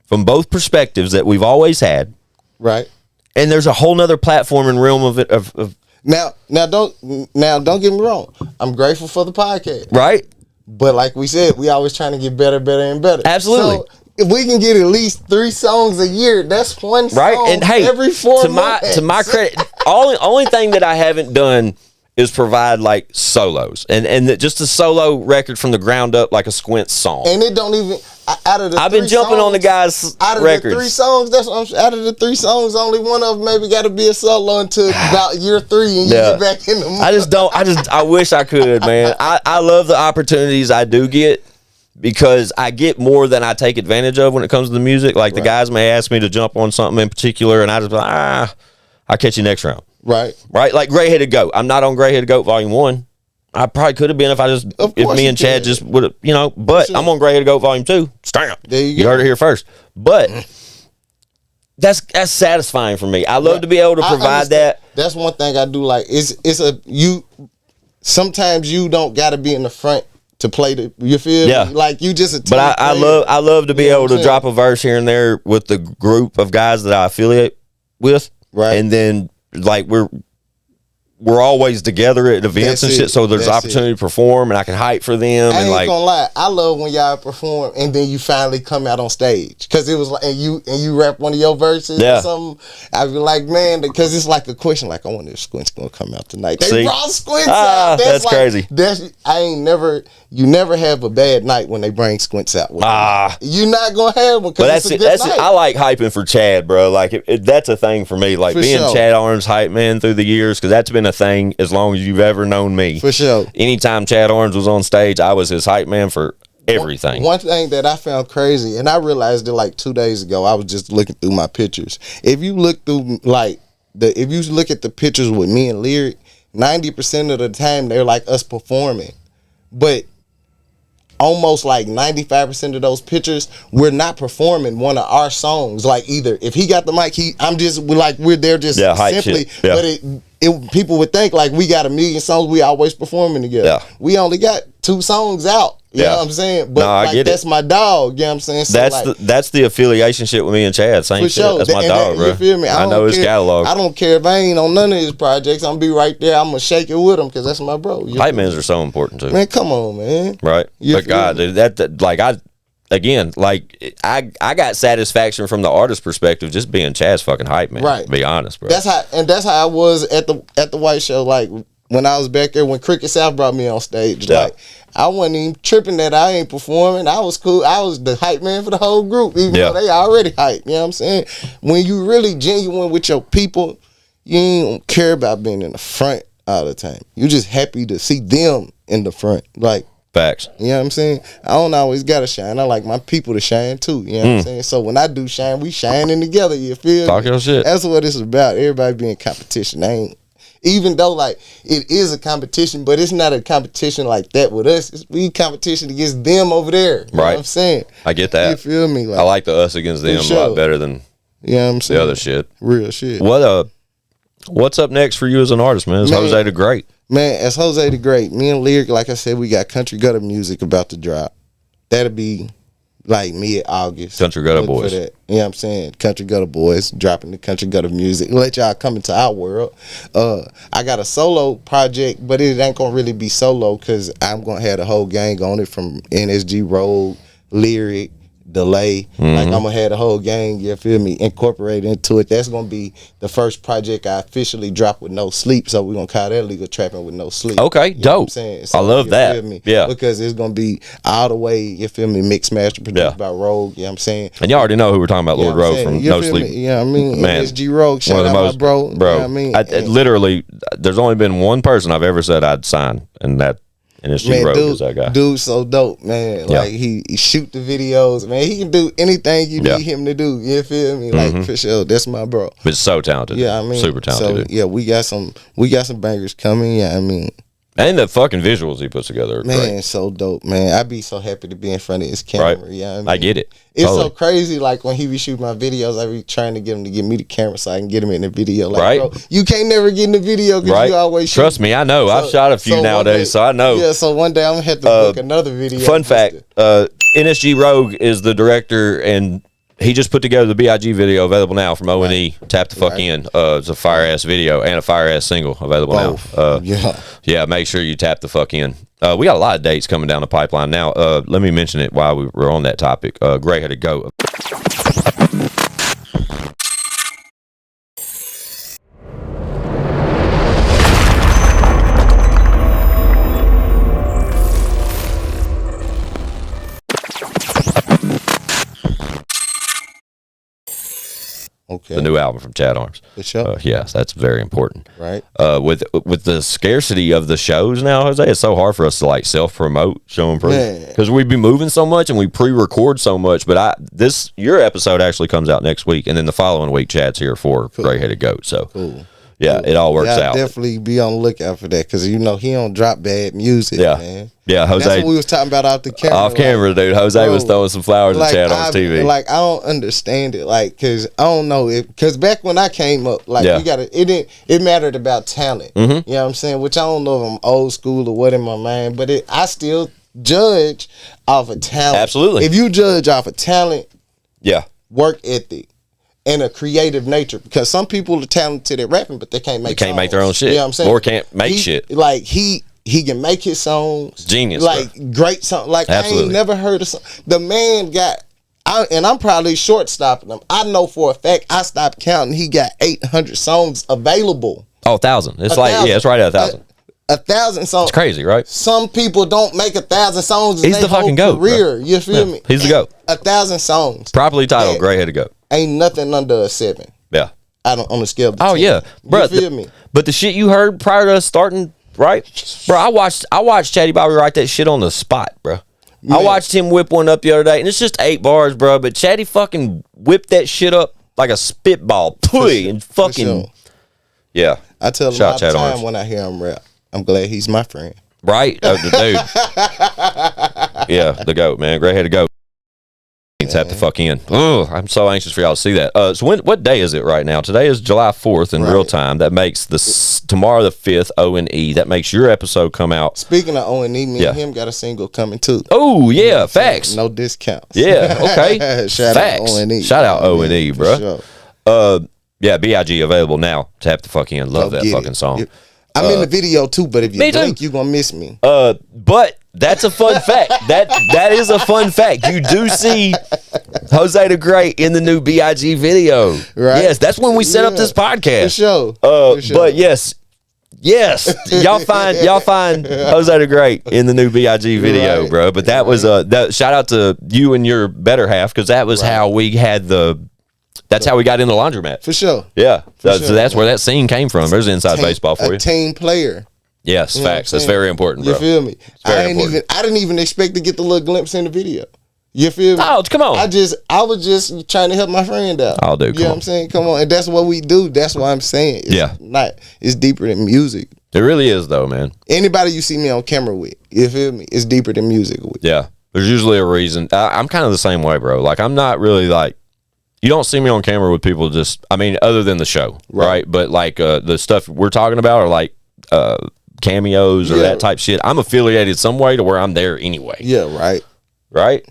from both perspectives that we've always had. Right. And there's a whole nother platform and realm of it of Now don't get me wrong. I'm grateful for the podcast. right? But like we said, we always trying to get better, and better. Absolutely. So if we can get at least 3 songs a year, that's one song Right. And hey, every 4 months. to my credit, only thing that I haven't done is provide like solos and just a solo record from the ground up, like a Squint song. And it don't even out of the I've been jumping on the guys' out of records. the 3 songs. That's what I'm, out of the 3 songs, only one of them maybe got to be a solo until about year 3, and you get back in the mood. I wish I could, man. I love the opportunities I do get because I get more than I take advantage of when it comes to the music. Like the guys may ask me to jump on something in particular, and I just be like, I'll catch you next round. Right. Like Gray-Headed Goat. I'm not on Gray-Headed Goat Volume 1. I probably could have been if me and Chad just would have, but I'm on Gray-Headed Goat Volume 2. Stamp. There you go. You heard it here first. But that's satisfying for me. I love to be able to provide that. That's one thing I do like. Sometimes you don't got to be in the front to play you feel me? Like you just a team But I love to be able to drop a verse here and there with the group of guys that I affiliate with. Right. And then like we're always together at events and shit, so there's opportunity to perform and I can hype for them. I ain't gonna lie, I love when y'all perform and then you finally come out on stage, because it was like and you rap one of your verses or something. I be like, man, because it's like a question, like, I wonder if Squint's gonna come out tonight. They brought Squints out. That's like, crazy. You never have a bad night when they bring Squints out. You're not gonna have one. But that's it. I like hyping for Chad, bro. Like that's a thing for me. Like being Chad Orange's hype man through the years, because that's been a thing as long as you've ever known me. For sure. Anytime Chad Orange was on stage, I was his hype man for everything. One thing that I found crazy, and I realized it like 2 days ago, I was just looking through my pictures. If you look through if you look at the pictures with me and Lyric, 90% of the time they're like us performing. But almost like 95% of those pictures, we're not performing one of our songs. Like either if he got the mic, we're there just simply. Shit. Yeah. But people would think like we got 1 million songs, we always performing together. Yeah. We only got 2 songs out. You know what I'm saying? But I get that's my dog. You know what I'm saying? So that's the affiliation shit with me and Chad. Same shit. Sure. That's my dog, bro. You feel me? I know his catalog. I don't care if I ain't on none of his projects. I'm gonna be right there. I'm gonna shake it with him because that's my bro. Hype mans are so important too. Man, come on, man. Right. But God, dude, that like I got satisfaction from the artist perspective just being Chad's fucking hype man. Right. To be honest, bro. That's how I was at the White Show. Like when I was back there when Cricket South brought me on stage. Yeah. Like I wasn't even tripping that I ain't performing. I was cool. I was the hype man for the whole group, even though they already hype. You know what I'm saying? When you really genuine with your people, you ain't care about being in the front all the time. You just happy to see them in the front. Like facts. You know what I'm saying? I don't always gotta shine. I like my people to shine too. You know what I'm saying? So when I do shine, we shining together. You feel Talk me? your shit. That's what it's about. Everybody be in competition. Even though like it is a competition, but it's not a competition like that with us. We competition against them over there. You know what I'm saying? I get that. You feel me? Like, I like the us against them a lot better than you know what I'm saying? the other shit. Real shit. What's up next for you as an artist, man? It's JoseDaGreat. Man, as JoseDaGreat, me and Lyric, like I said, we got country gutter music about to drop. That'll be like mid-August. Country Gutter Boys. You know what I'm saying? Country Gutter Boys dropping the country gutter music. Let y'all come into our world. I got a solo project, but it ain't gonna really be solo because I'm gonna have the whole gang on it from NSG Road, Lyric, Delay. Like I'm gonna have the whole gang, you feel me, incorporated into it. That's gonna be the first project I officially drop with no sleep. So we're gonna call that LegalTrap'N with no sleep. Okay, you know what I'm dope. saying? So, I love that. Feel me? Yeah. Because it's gonna be all the way, you feel me, mixed master produced by Rogue, you know what I'm saying? And y'all already know who we're talking about, Lord Rogue from No Sleep. You know what I mean? Man, NSG Rogue, shout out my bro. You know what I mean? Literally, there's only been one person I've ever said I'd sign, and NSG Rogue is that guy. Dude, so dope, man. Like he shoot the videos, man. He can do anything you need him to do. You feel me? Like for sure, that's my bro. But so talented. Yeah, I mean, super talented. So yeah, we got some bangers coming. Yeah, I mean, and the fucking visuals he puts together are man, great. so dope, man. I be so happy to be in front of his camera. Right. Yeah, I mean, I get it. It's Totally. so crazy. Like when he be shooting my videos, I be trying to get him to give me the camera so I can get him in the video. Like, bro, you can't never get in the video because you always shoot. Trust me, I know. I've shot a few nowadays, so I know. Yeah, so one day I'm gonna have to book another video. Fun fact: NSG Rogue is the director, and he just put together the BIG video available now from O&E. Tap the fuck in. It's a fire ass video and a fire ass single available now. Yeah, make sure you tap the fuck in. We got a lot of dates coming down the pipeline now. Let me mention it while we were on that topic. Gray-headed goat. Okay. The new album from Chad Arms. For sure. Yes, that's very important. Right. With the scarcity of the shows now, Jose, it's so hard for us to like self-promote, show and prove, because we be moving so much and we pre-record so much. But your episode actually comes out next week, and then the following week, Chad's here for Gray-Headed Goat. So it all works out. Definitely be on the lookout for that because he don't drop bad music. Man. Yeah, Jose. That's what we was talking about off the camera. Off camera, dude. Jose was throwing some flowers at Chad on TV. Like I don't understand it, like because I don't know because back when I came up, like it mattered about talent. You know what I'm saying? Which I don't know if I'm old school or what in my mind, but I still judge off of talent. Absolutely. If you judge off of talent, work ethic, and a creative nature, because some people are talented at rapping, but they can't make their own shit. You know what I'm saying? Or can't make shit. Like he can make his songs. Genius. Like great song. Like Absolutely. I ain't never heard of song. The man got and I'm probably short stopping him. I know for a fact I stopped counting. He got 800 songs available. Oh, 1,000. It's it's right at 1,000. 1,000 songs. It's crazy, right? Some people don't make 1,000 songs. He's the fucking goat. Career. Bro. You feel me? He's the goat. 1,000 songs. Properly titled Gray-Headed Goat. Ain't nothing under a 7. Yeah. I don't on the scale. Of 10. Yeah, bro. You feel me? But the shit you heard prior to us starting, right, bro? I watched Chatty Bobby write that shit on the spot, bro. Man. I watched him whip one up the other day, and it's just 8 bars, bro. But Chatty fucking whipped that shit up like a spitball, and fucking yeah. I tell him all the time when I hear him rap, I'm glad he's my friend. Right, the dude. Yeah, the goat, man. Gray-headed goat. Tap the fuck in. Oh, I'm so anxious for y'all to see that. So what day is it right now? Today is July 4th in real time. That makes tomorrow the 5th O&E. That makes your episode come out. Speaking of O&E, me and him got a single coming too. Oh yeah, facts. No discounts. Yeah, okay. Shout out O&E. Shout out O&E, bro. Sure. Yeah, BIG available now. Tap the fuck in. Love that fucking song. I'm in the video too, but if you blink, you're gonna miss me. But that's a fun fact. That is a fun fact. You do see JoseDaGreat in the new BIG video. Right. Yes, that's when we set up this podcast. For sure. But yes, y'all find JoseDaGreat in the new BIG video, bro. But that was that. Shout out to you and your better half, because that was how we had That's how we got in the laundromat. For sure. Yeah. So that's where that scene came from. There's inside baseball for you. A team player. Yes, facts. That's very important, bro. You feel me? I didn't even expect to get the little glimpse in the video. You feel me? Oh, come on. I was just trying to help my friend out. I'll do. You know what I'm saying? Come on. And that's what we do. That's what I'm saying. It's deeper than music. It really is, though, man. Anybody you see me on camera with, you feel me? It's deeper than music with. Yeah. There's usually a reason. I'm kind of the same way, bro. Like, I'm not really like, you don't see me on camera with people just, I mean, other than the show, right? But like the stuff we're talking about are like cameos or that type shit. I'm affiliated some way to where I'm there anyway. Yeah, right. Right?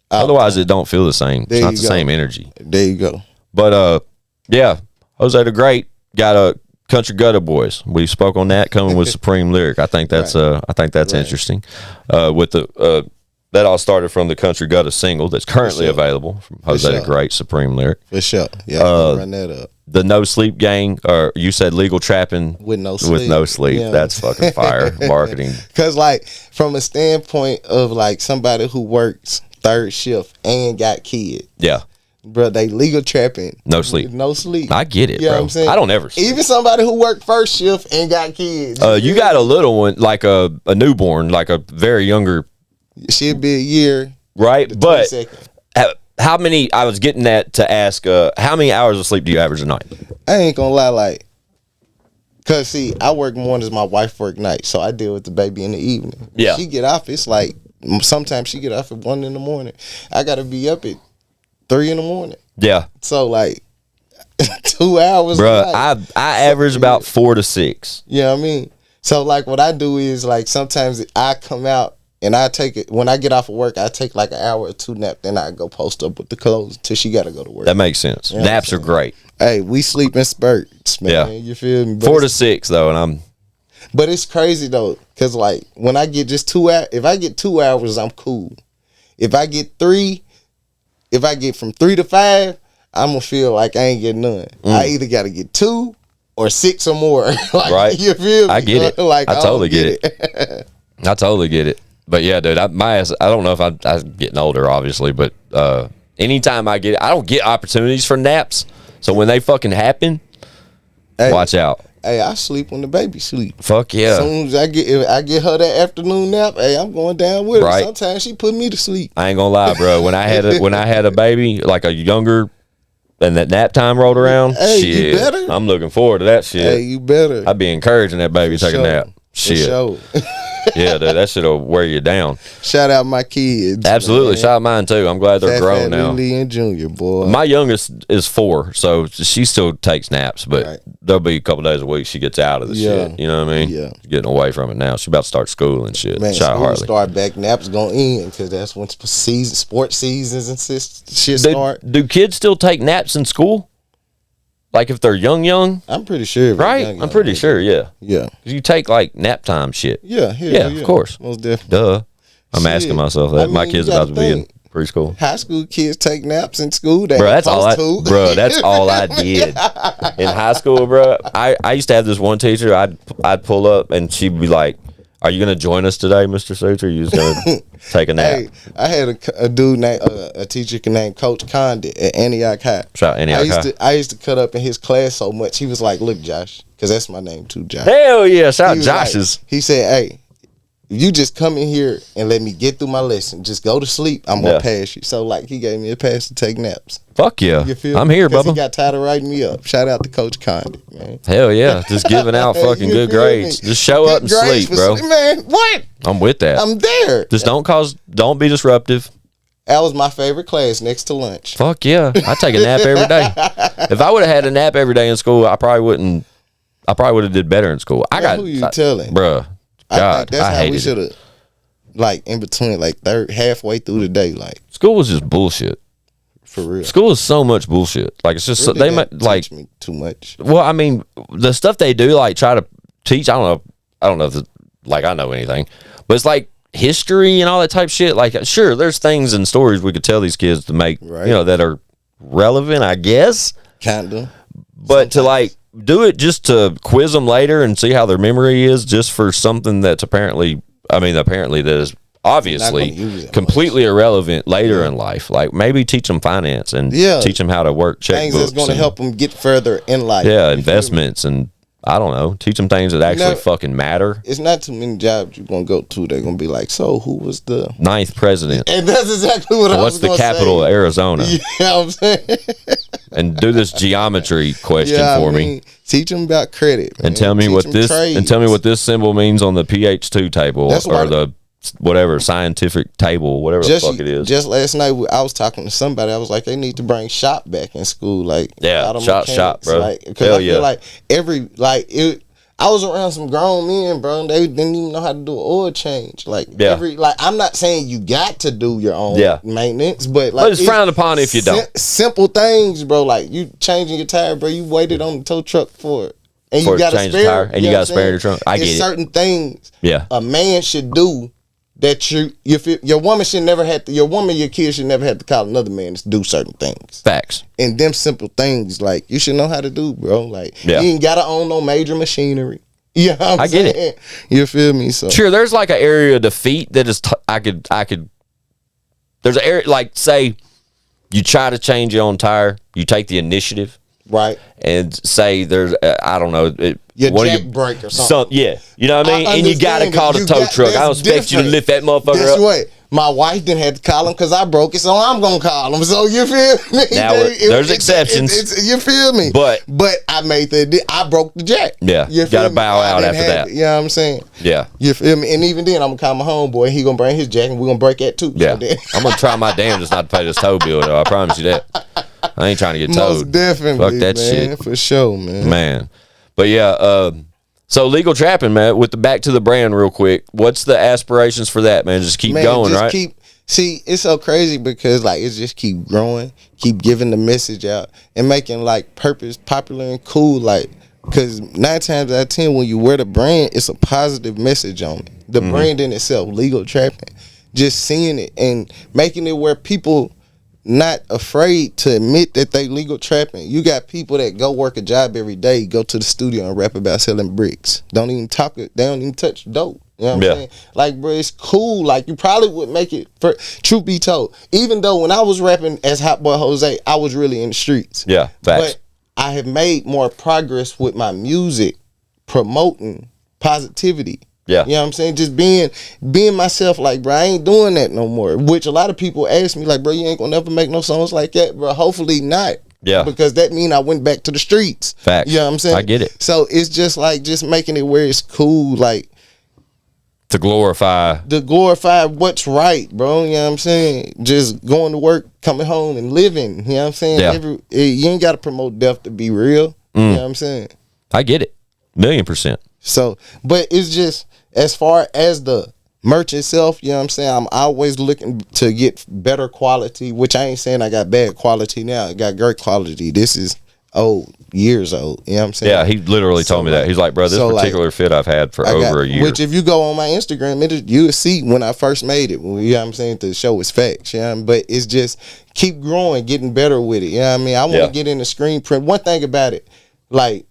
Otherwise, it don't feel the same. It's not the same energy. There you go. But, yeah, JoseDaGreat got a Country Gutter Boys. We spoke on that coming with Supreme Lyric. I think that's interesting. With the that all started from the Country Gutter single that's currently available from JoseDaGreat, Supreme Lyric. For sure. Yeah, run that up. The No Sleep Gang, or you said LegalTrap'N with no sleep. With no sleep. Yeah. That's fucking fire marketing. Because, like, from a standpoint of, like, somebody who works third shift and got kids. Yeah. Bro, they LegalTrap'N. No sleep. No sleep. I get it, you know bro. What I'm saying? I don't ever sleep. Even somebody who worked first shift and got kids. You got a little one, like a newborn, like a very younger. She'll be a year. Right? But how many, I was getting that to ask, how many hours of sleep do you average a night? I ain't gonna lie, like, cause see, I work mornings, my wife work nights, so I deal with the baby in the evening. Yeah. She get off, it's like, sometimes she get off at 1 a.m. I gotta be up at 3 a.m. Yeah. So, like, 2 hours. Bruh, I average about 4 to 6. You know what I mean? So, like, what I do is, like, sometimes I come out and I take it, when I get off of work, I take like an hour or two nap, then I go post up with the clothes till she gotta go to work. That makes sense. You know Naps are great. Hey, we sleep in spurts, man. Yeah. You feel me? 4 to 6, though, and But it's crazy, though, because, like, when I get just 2 hours, if I get 2 hours, I'm cool. If I get from 3 to 5, I'm going to feel like I ain't getting none. I either got to get 2 or 6 or more. Like, right. You feel me? I get it. Like, I totally get it. I totally get it. But, yeah, dude, my ass, I don't know if I'm getting older, obviously, but anytime I don't get opportunities for naps. So when they fucking happen, watch out. Hey, I sleep when the baby sleep. Fuck yeah. As soon as I get her that afternoon nap, hey, I'm going down with her. Sometimes she put me to sleep. I ain't gonna lie, bro. When I had a baby, like a younger, and that nap time rolled around, hey, shit, you better. I'm looking forward to that shit. Hey, you better. I'd be encouraging that baby to take a nap. Shit. Sure. Yeah, dude, that shit'll wear you down. Shout out my kids. Absolutely, man. shout out mine too. I'm glad they're grown now. Lee and Junior, boy. My youngest is 4, so she still takes naps, but there'll be a couple days a week she gets out of the shit. You know what I mean? Yeah. Getting away from it now. She's about to start school and shit. Man, shout out school Harley. start back. Naps gonna end because that's when sports seasons and shit start. Do kids still take naps in school? Like if they're young? I'm pretty sure. Right? I'm pretty sure, yeah. Yeah. Because you take like nap time shit. Yeah, of course. Most definitely. Duh. I'm asking myself that. My kid's about to be in preschool. High school kids take naps in school. Bro, that's all I did. In high school, bro, I used to have this one teacher, I'd pull up and she'd be like, "Are you going to join us today, Mr. Suits, or are you just going to take a nap?" Hey, I had a dude named a teacher named Coach Condit at Antioch High. Shout out Antioch High. I used to cut up in his class so much. He was like, "Look, Josh," because that's my name too, Josh. Hell yeah, shout out Josh's. He said, "Hey, if you just come in here and let me get through my lesson, just go to sleep, I'm going to pass you." So, like, he gave me a pass to take naps. Fuck yeah. You feel I'm me? here, 'Cause Bubba. He got tired of writing me up. Shout out to Coach Condit, man. Hell yeah. Just giving out fucking good grades. Just show up and sleep, bro. Man, what? I'm with that. I'm there. Just don't be disruptive. That was my favorite class next to lunch. Fuck yeah. I take a nap every day. If I would have had a nap every day in school, I probably would have did better in school. Who you telling? Bruh. God, I think that's how we hated should have, like, in between, like, halfway through the day, like, school was just bullshit. for real. School is so much bullshit. Like, it's just Really they didn't might like teach me too much. Well, I mean, the stuff they do, like try to teach. I don't know if like I know anything, but it's like history and all that type shit. Like, sure, there's things and stories we could tell these kids to make that are relevant, I guess. Kinda. But to like do it just to quiz them later and see how their memory is, just for something that's apparently that is obviously completely irrelevant later in life. Like, maybe teach them finance and teach them how to work checkbooks. Things that's going to help them get further in life. Yeah, investments and I don't know, teach them things that actually fucking matter. It's not too many jobs you're gonna go to. They're gonna be like, so who was the 9th president? And that's exactly what I was What's the gonna capital say. of Arizona? You know what I'm saying? And do this geometry question for me. Teach them about credit, man. And tell me Teach what them this trades. and tell me what this symbol means on the pH2 table That's why or the whatever scientific table, whatever the fuck it is. Just last night, I was talking to somebody. I was like, they need to bring shop back in school, like auto shop, bro. Like, because I feel like I was around some grown men, bro. And they didn't even know how to do an oil change. I'm not saying you got to do your own maintenance, but it's frowned upon if you don't. Simple things, bro. Like you changing your tire, bro. You waited on the tow truck for it, and you got a spare. And you got a spare in your trunk. I get it. Certain things, a man should do. That your woman should never have to. Your woman, your kids should never have to call another man to do certain things. Facts. And them simple things, like you should know how to do, bro. Like you ain't gotta own no major machinery. You know what I'm saying? Get it. You feel me? So sure, there's like an area of defeat that is. I could. There's an area like say, you try to change your own tire. You take the initiative. Right. And say there's, I don't know, your jack break or something. You know what I mean? And you got to call the tow truck. I don't expect you to lift that motherfucker up. Guess what? My wife didn't have to call him because I broke it, so I'm going to call him. So you feel me? Now, there's exceptions. You feel me? But I broke the jack. Yeah. You got to bow out after that. You know what I'm saying? Yeah. You feel me? And even then, I'm going to call my homeboy. He going to bring his jack and we're going to break that too. Yeah. So I'm going to try my damnedest not to pay this tow bill, though. I promise you that. I ain't trying to get towed. Most definitely, fuck that man, shit. For sure, man. But yeah, so LegalTrap'N, man, with the back to the brand real quick, what's the aspirations for that, man? Just keep going, right? See, it's so crazy because like it's just keep growing, keep giving the message out and making like purpose popular and cool, like because 9 times out of 10 when you wear the brand, it's a positive message on it. The brand in itself, LegalTrap'N, just seeing it and making it where people not afraid to admit that they LegalTrap'N. You got people that go work a job every day, go to the studio and rap about selling bricks. Don't even talk it. They don't even touch dope. You know what I'm saying? Like, bro, it's cool. Like, you probably would make it, for truth be told. Even though when I was rapping as Hot Boy Jose, I was really in the streets. Yeah, facts. But I have made more progress with my music, promoting positivity. Yeah. You know what I'm saying? Just being myself, like, bro, I ain't doing that no more. Which a lot of people ask me, like, bro, you ain't gonna never make no songs like that, bro. Hopefully not. Yeah. Because that mean I went back to the streets. Facts. You know what I'm saying? I get it. So it's just like just making it where it's cool, like to glorify what's right, bro. You know what I'm saying? Just going to work, coming home and living. You know what I'm saying? Yeah. You ain't gotta promote death to be real. You know what I'm saying? I get it. 1,000,000%. So, but it's just as far as the merch itself, you know what I'm saying? I'm always looking to get better quality, which I ain't saying I got bad quality now. I got great quality. This is years old. You know what I'm saying? Yeah, he literally told me that. He's like, bro, this particular fit I've had for over a year. Which if you go on my Instagram, you'll see when I first made it. You know what I'm saying? To show its facts. You know? But it's just keep growing, getting better with it. You know what I mean? I want to get in the screen print. One thing about it, like,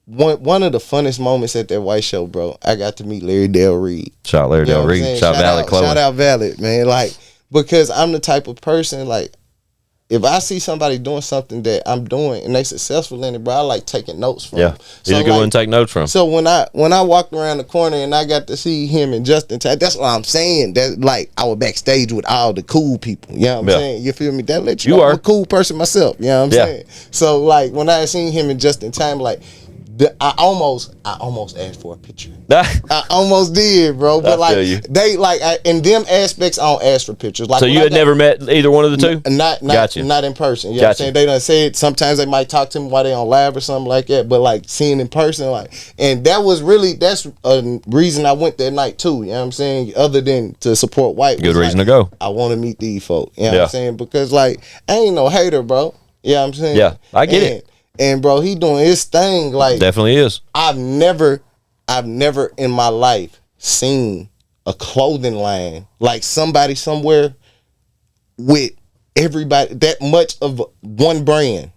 one of the funnest moments at that white show, bro, I got to meet Larry Del Reed. Shout out Larry Del Reed. Shout out Valid, man. Like, because I'm the type of person, like, if I see somebody doing something that I'm doing and they successful in it, bro, I like taking notes from them. He's a good one to take notes from. So when I walked around the corner and I got to see him and Justin, that's what I'm saying. That like I was backstage with all the cool people. You know what I'm saying? You feel me? That let you know I'm a cool person myself. You know what I'm saying? So like when I seen him and Justin Time, like I almost asked for a picture. I almost did, bro. But like they like in them aspects, I don't ask for pictures. Like, so you had never met either one of the two? Not in person. You know what I'm saying? They done said sometimes they might talk to me while they on live or something like that. But like seeing in person, like, and that's a reason I went that night too. You know what I'm saying? Other than to support White. Good reason to go. I want to meet these folk. You know what I'm saying? Because like I ain't no hater, bro. You know what I'm saying? Yeah, I get it. And bro, he doing his thing. Like, definitely is. I've never in my life seen a clothing line like somebody somewhere with everybody that much of one brand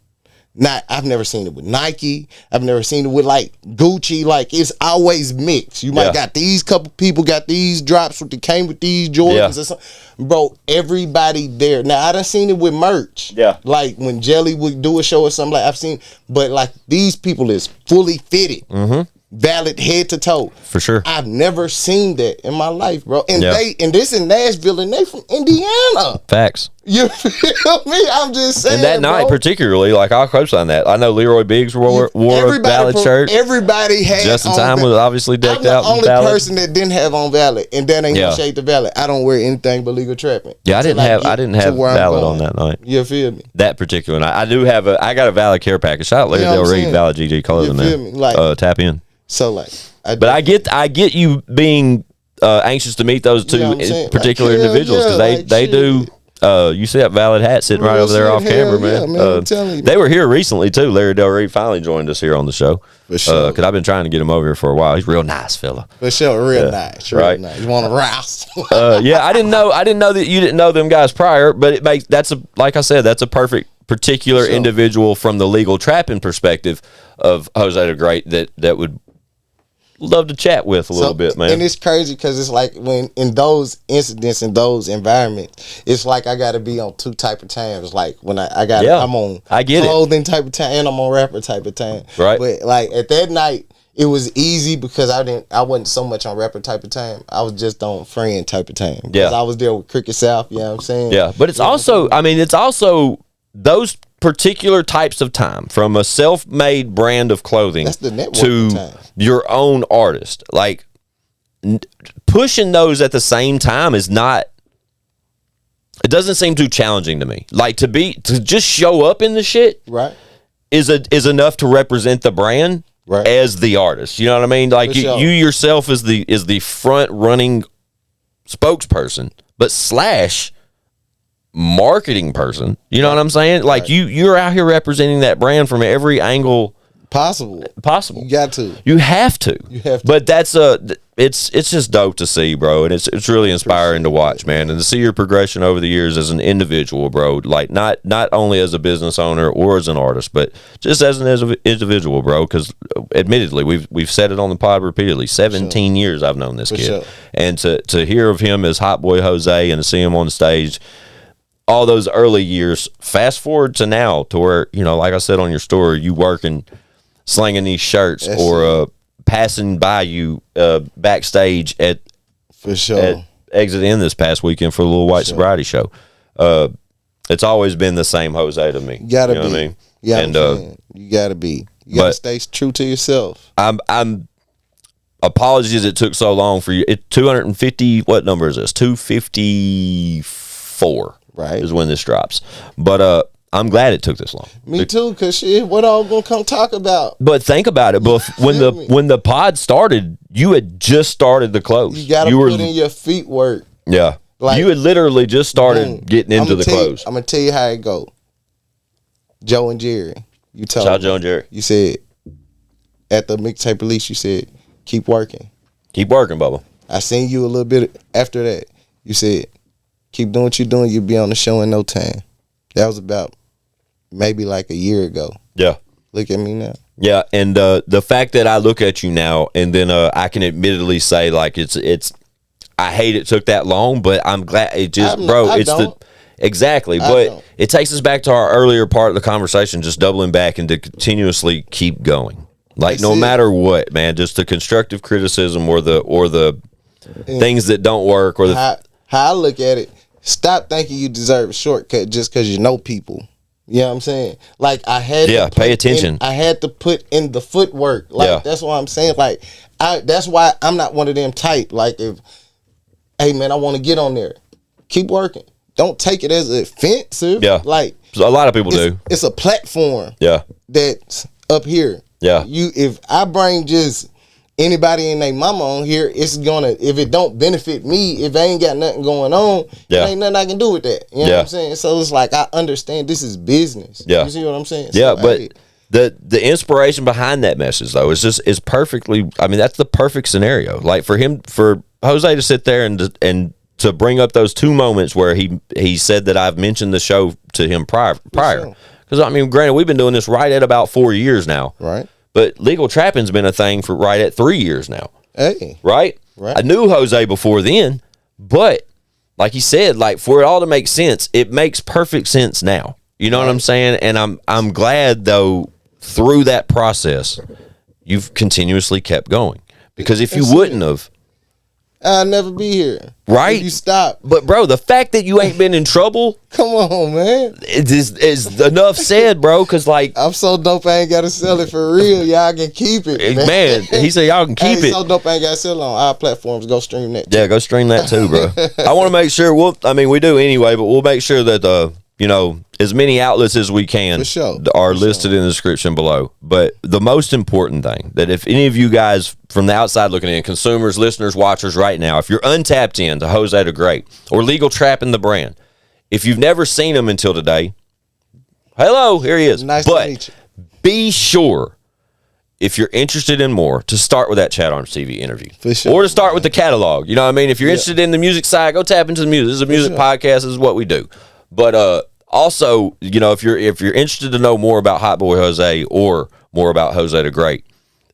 I've never seen it with Nike. I've never seen it with like Gucci. Like it's always mixed. You might got these couple people got these drops that came with these Jordans or something. Bro, everybody there. Now I done seen it with merch. Yeah. Like when Jelly would do a show or something like I've seen, but like these people is fully fitted. Valid head to toe. For sure. I've never seen that in my life, bro. And this in Nashville and they from Indiana. Facts. You feel me? I'm just saying. And that night, particularly, like I'll co-sign that. I know Leroy Biggs wore a Valid shirt. Everybody had Justin Time was obviously decked out. I'm the only person that didn't have on Valid, and that ain't gonna shade the Valid. I don't wear anything but LegalTrap'N. Yeah, I didn't have Valid on that night. You feel me? That particular night, I got a Valid care package. Shout out Larry Del Reed, Valid GG Clothing, you feel me? man. Like, tap in. So like, I get you being anxious to meet those two particular individuals because they do. You see that Valid hat sitting right over there off camera, man. I'm telling you, they were here recently too. Larry Del Reed finally joined us here on the show. For sure. Because I've been trying to get him over here for a while. He's a real nice fella. For sure, real nice, right? Nice. You want to rouse? Yeah, I didn't know that you didn't know them guys prior, but like I said, that's a perfect particular individual from the LegalTrap'N perspective of JoseDaGreat that would love to chat with a little bit, man. And it's crazy because it's like when in those incidents, in those environments, it's like I got to be on two type of times. Like when I'm on clothing type of time and I'm on rapper type of time. Right. But like at that night, it was easy because I wasn't so much on rapper type of time. I was just on friend type of time. Because I was there with Cricket South, you know what I'm saying? Yeah. But it's it's also those particular types of time, from a self-made brand of clothing to your own artist, like pushing those at the same time is not, it doesn't seem too challenging to me. Like to just show up in the shit is enough to represent the brand as the artist. You know what I mean? Like you yourself is the front running spokesperson, but slash marketing person. You know what I'm saying? Like you're out here representing that brand from every angle possible. You got to. You have to. But that's it's just dope to see, bro, and it's really inspiring to watch, man, and to see your progression over the years as an individual, bro. Like not only as a business owner or as an artist, but just as an individual, bro. Because admittedly, we've said it on the pod repeatedly. 17 years I've known this kid, and to hear of him as Hot Boy Jose and to see him on the stage all those early years, fast forward to now, to where, you know, like I said on your story, you working, slinging these shirts, or passing by you backstage at Exit In this past weekend for the Little White Sobriety Show. It's always been the same Jose to me. You gotta be. What I mean? You gotta be. You gotta stay true to yourself. I'm apologies it took so long for you. 250, what number is this? 254. Right. Is when this drops. But I'm glad it took this long. Me too, because shit, what all gonna come talk about? But think about it, when the pod started, you had just started the close. You gotta put in your feet work. Yeah. Like, you had literally just started getting into the close. I'm gonna tell you how it go. Joe and Jerry. You told me. Joe and Jerry. You said at the mixtape release, you said, keep working. Keep working, Bubba. I seen you a little bit after that. You said, keep doing what you're doing, you'll be on the show in no time. That was about maybe like a year ago. Yeah. Look at me now. Yeah, and the fact that I look at you now, and then I can admittedly say, like, it's I hate it took that long, but I'm glad it just, exactly. But it takes us back to our earlier part of the conversation, just doubling back and to continuously keep going. Like, no matter what, man, just the constructive criticism or the things that don't work, or how I look at it. Stop thinking you deserve a shortcut just because you know people. You know what I'm saying? Like, I had to pay attention. I had to put in the footwork. Like, that's what I'm saying. Like, that's why I'm not one of them type. Like, if, hey man, I want to get on there, keep working. Don't take it as offensive. Yeah, like a lot of people do. It's a platform. Yeah, that's up here. Yeah, if I bring just anybody and their mama on here, it's gonna, if it don't benefit me, if I ain't got nothing going on, there ain't nothing I can do with that. You know what I'm saying? So it's like, I understand this is business. Yeah. You see what I'm saying? Yeah, so, but the inspiration behind that message though is perfectly, I mean, that's the perfect scenario. Like for Jose to sit there and to bring up those two moments where he said that I've mentioned the show to him prior. Because, I mean, granted, we've been doing this right at about 4 years now. Right. But LegalTrap'N's been a thing for right at 3 years now. Hey. Right? Right. I knew Jose before then, but like he said, like for it all to make sense, it makes perfect sense now. You know what I'm saying? And I'm glad though through that process, you've continuously kept going. Because if you wouldn't have, I'll never be here. right? If you stop. But bro, the fact that you ain't been in trouble, Come on, man. is enough said, bro. Because like, I'm so dope I ain't gotta sell it for real. Y'all can keep it, man, he said y'all can keep Hey, it. so dope I ain't gotta sell it on our platforms. Go stream that. Yeah, go stream that too, bro. I want to make sure we do anyway, but we'll make sure that as many outlets as we can For sure. are listed in the description below. But the most important thing that if any of you guys from the outside looking in, consumers, listeners, watchers right now, if you're untapped into JoseDaGreat or LegalTrap'N the brand, if you've never seen him until today, hello, here he is. Nice but to meet you. be sure, if you're interested in more, to start with that Chat Arms TV interview. For sure, Or to start with the catalog. You know what I mean? If you're interested in the music side, go tap into the music. This is a music podcast. This is what we do. But also, if you're interested to know more about Hot Boy Jose or more about JoseDaGreat,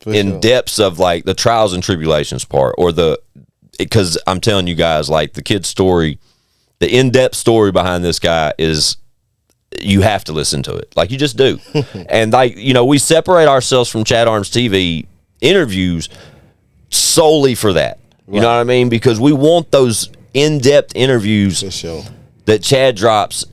in depths of like the trials and tribulations part, or because I'm telling you guys, like the kid's story, the in-depth story behind this guy is, you have to listen to it. Like you just do. And like, we separate ourselves from Chat Arms TV interviews solely for that. You know what I mean? Because we want those in-depth interviews For sure. that Chad drops.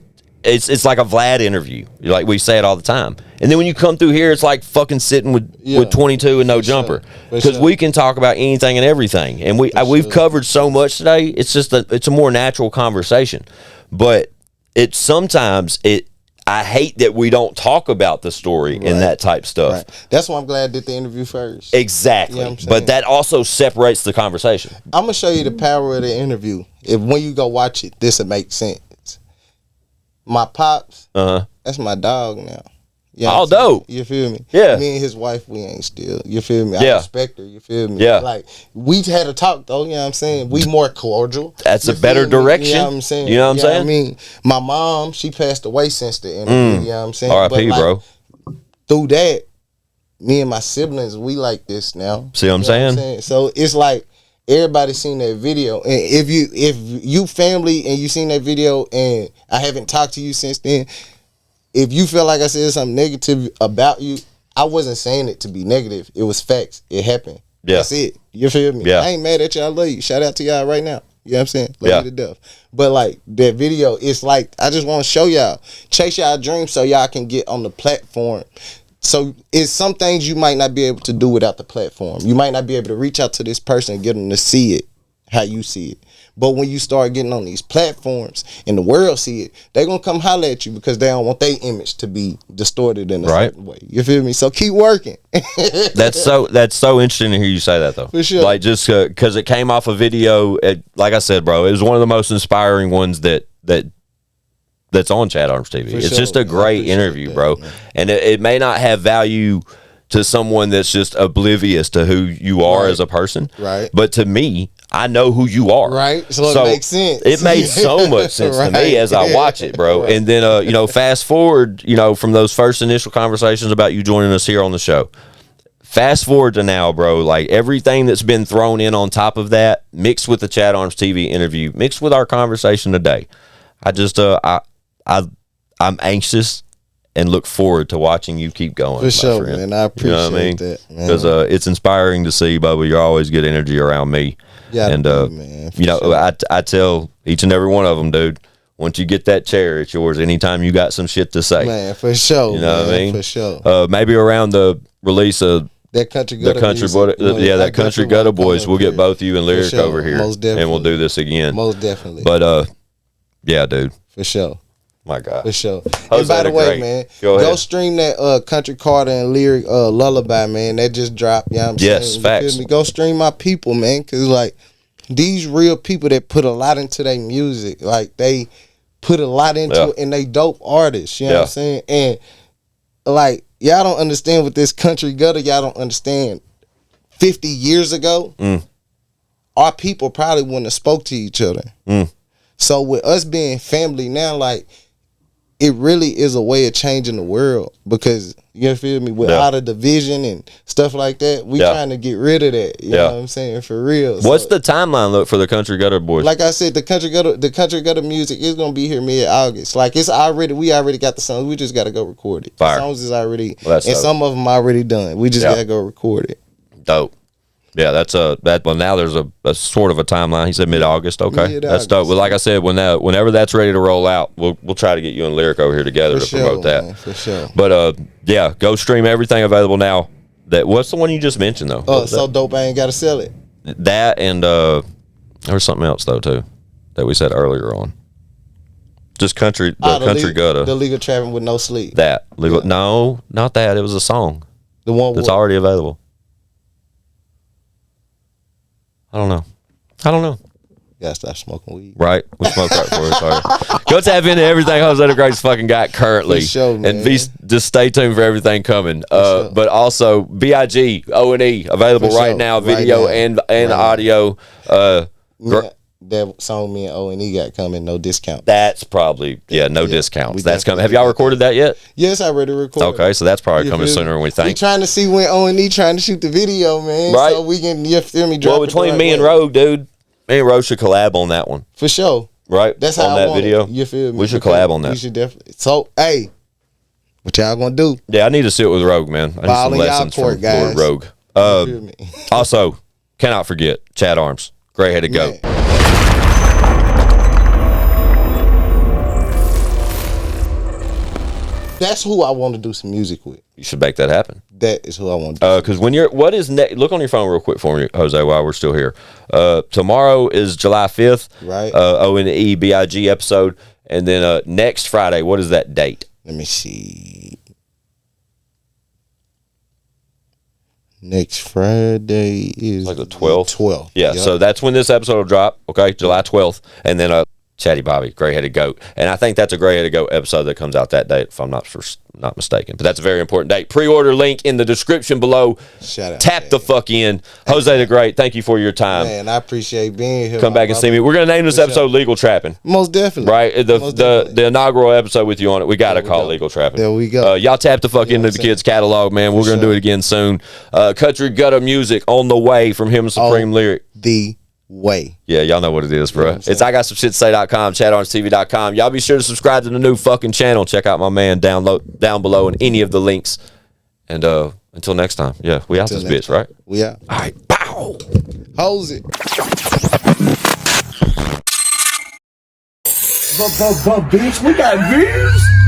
It's like a Vlad interview. Like we say it all the time. And then when you come through here, it's like fucking sitting with 22 and no jumper. Because we can talk about anything and everything. And we've covered so much today. It's just it's a more natural conversation. But I hate that we don't talk about the story and that type stuff. Right. That's why I'm glad I did the interview first. Exactly. You know what I'm saying? But that also separates the conversation. I'm gonna show you the power of the interview. If when you go watch it, this will make sense. My pops, that's my dog now. You know All what I'm saying? dope. You feel me? Yeah. Me and his wife, we ain't still. You feel me? Yeah. I respect her. You feel me? Yeah. Like, we had a talk, though. You know what I'm saying? We more cordial. That's You a better feel me? direction. You know what I'm saying? You know what I'm saying? I mean, my mom, she passed away since the interview. You know what I'm saying? R.I.P., But, bro. through that, me and my siblings, we like this now. See what I'm You know saying? So it's like everybody seen that video, and if you family and you seen that video, and I haven't talked to you since then, if you feel like I said something negative about you, I wasn't saying it to be negative. It was facts. It happened. Yeah. That's it. You feel me? Yeah. I ain't mad at you. I love you. Shout out to y'all right now. You know what I'm saying? Love Yeah. you to death. But like that video, it's like I just want to show y'all, chase y'all dreams so y'all can get on the platform. So it's some things you might not be able to do without the platform. You might not be able to reach out to this person and get them to see it how you see it. But when you start getting on these platforms and the world see it, they're going to come holler at you because they don't want their image to be distorted in a certain way. You feel me? So keep working. That's so interesting to hear you say that, though. For sure. Like, just because it came off a video, like I said, bro, it was one of the most inspiring ones that's on Chat Arms TV. It's sure, just a man. I great appreciate interview, that, bro. man. And it may not have value to someone that's just oblivious to who you are Right. as a person. Right. But to me, I know who you are. Right. So it makes sense. It made so much sense to me Right. as I watch it, bro. Right. And then, fast forward, from those first initial conversations about you joining us here on the show. Fast forward to now, bro, like everything that's been thrown in on top of that, mixed with the Chat Arms TV interview, mixed with our conversation today. I just, I'm anxious and look forward to watching you keep going. For sure, man. I appreciate that, man. Because it's inspiring to see, Bubba. You're always good energy around me. Yeah, and man, for sure. I tell each and every one of them, dude. Once you get that chair, it's yours. Anytime you got some shit to say, Man, for sure. you know what I mean? For sure. Maybe around the release of That country the gutter country, music, that country gutter boys. We'll get both you and Lyric sure. over here, Most definitely. and we'll do this again. Most definitely. But yeah, dude. For sure. My God. For sure. And by the JoseDaGreat. way, man, Go ahead. stream that Country Carter and Lyric Lullaby, man. That just dropped. You know what I'm Yes, saying? You facts. feel me? Go stream my people, man. Because, like, these real people that put a lot into their music, like, they put a lot into it, and they dope artists. You know what I'm saying? And, like, y'all don't understand with this country gutter. Y'all don't understand. 50 years ago, our people probably wouldn't have spoke to each other. So with us being family now, like, it really is a way of changing the world, because you feel me, with all the division and stuff like that, we trying to get rid of that. You know what I'm saying? For real. What's the timeline look for the Country Gutter Boys? Like I said, the country gutter music is gonna be here mid-August. Like we already got the songs. We just gotta go record it. Fire. The songs is already, Well, and some of them already done. We just gotta go record it. Dope. Yeah, that's well, now there's a sort of a timeline. He said mid-August. Okay, Mid-August. That's dope. Well, like I said, whenever that's ready to roll out, we'll try to get you and Lyric over here together to promote that. Man, for sure. But yeah, go stream everything available now. What's the one you just mentioned though? So dope, I ain't gotta sell it. That and there's something else though too that we said earlier on. Just country gutter. The Legal Trap'N with no sleep. That legal? No, not that. It was a song. The one that's already available. I don't know. Gotta stop smoking weed. Right? We smoke right for it. Sorry. Go tap into everything JoseDaGreat's fucking got currently. Sure, and just stay tuned for everything coming. Sure. But also BIG, O&E, available right now, video and audio. That song me and O&E got coming, no discount. That's probably, no discounts. That's coming. Have y'all recorded that yet? Yes, I already recorded. Okay, so that's probably coming sooner than we think. We trying to see when O&E trying to shoot the video, man. Right. So we can, you feel me, drop well, between me and Rogue, dude, me and Rogue should collab on that one. For sure. Right? That's how on I that want video. It. You feel me? We should collab on that. We should definitely. So, hey, what y'all gonna do? Yeah, I need to sit with Rogue, man. I need some lessons from Lord Rogue. Also, cannot forget Chad Arms, gray-headed goat. That's who I want to do some music with. You should make that happen. That is who I want to do. Because when what is next? Look on your phone real quick for me, Jose, while we're still here. Tomorrow is July 5th. Right. O&E BIG episode. And then next Friday, what is that date? Let me see. Next Friday is like the 12th. 12th. Yeah, so that's when this episode will drop. Okay, July 12th. And then Chatty Bobby, gray-headed goat. And I think that's a gray-headed goat episode that comes out that date, if I'm not mistaken. But that's a very important date. Pre-order link in the description below. Shout out. Tap the fuck in. JoseDaGreat, thank you for your time. Man, I appreciate being here. Come back and see me. We're going to name this episode LegalTrap'N. Most definitely. Right? The inaugural episode with you on it, we got to call it LegalTrap'N. There we go. Y'all tap the fuck into the kids' catalog, man. We're going to do it again soon. Country Gutter Music on the way from him and Supreme Lyric. The way. Yeah, y'all know what it is, bro. It's IGotSomeShitToSay.com, ChatOrangeTV.com. Y'all be sure to subscribe to the new fucking channel. Check out my man down below in any of the links. And until next time, we out this bitch, right? We out. All right, pow! Hose it. Bitch, we got views.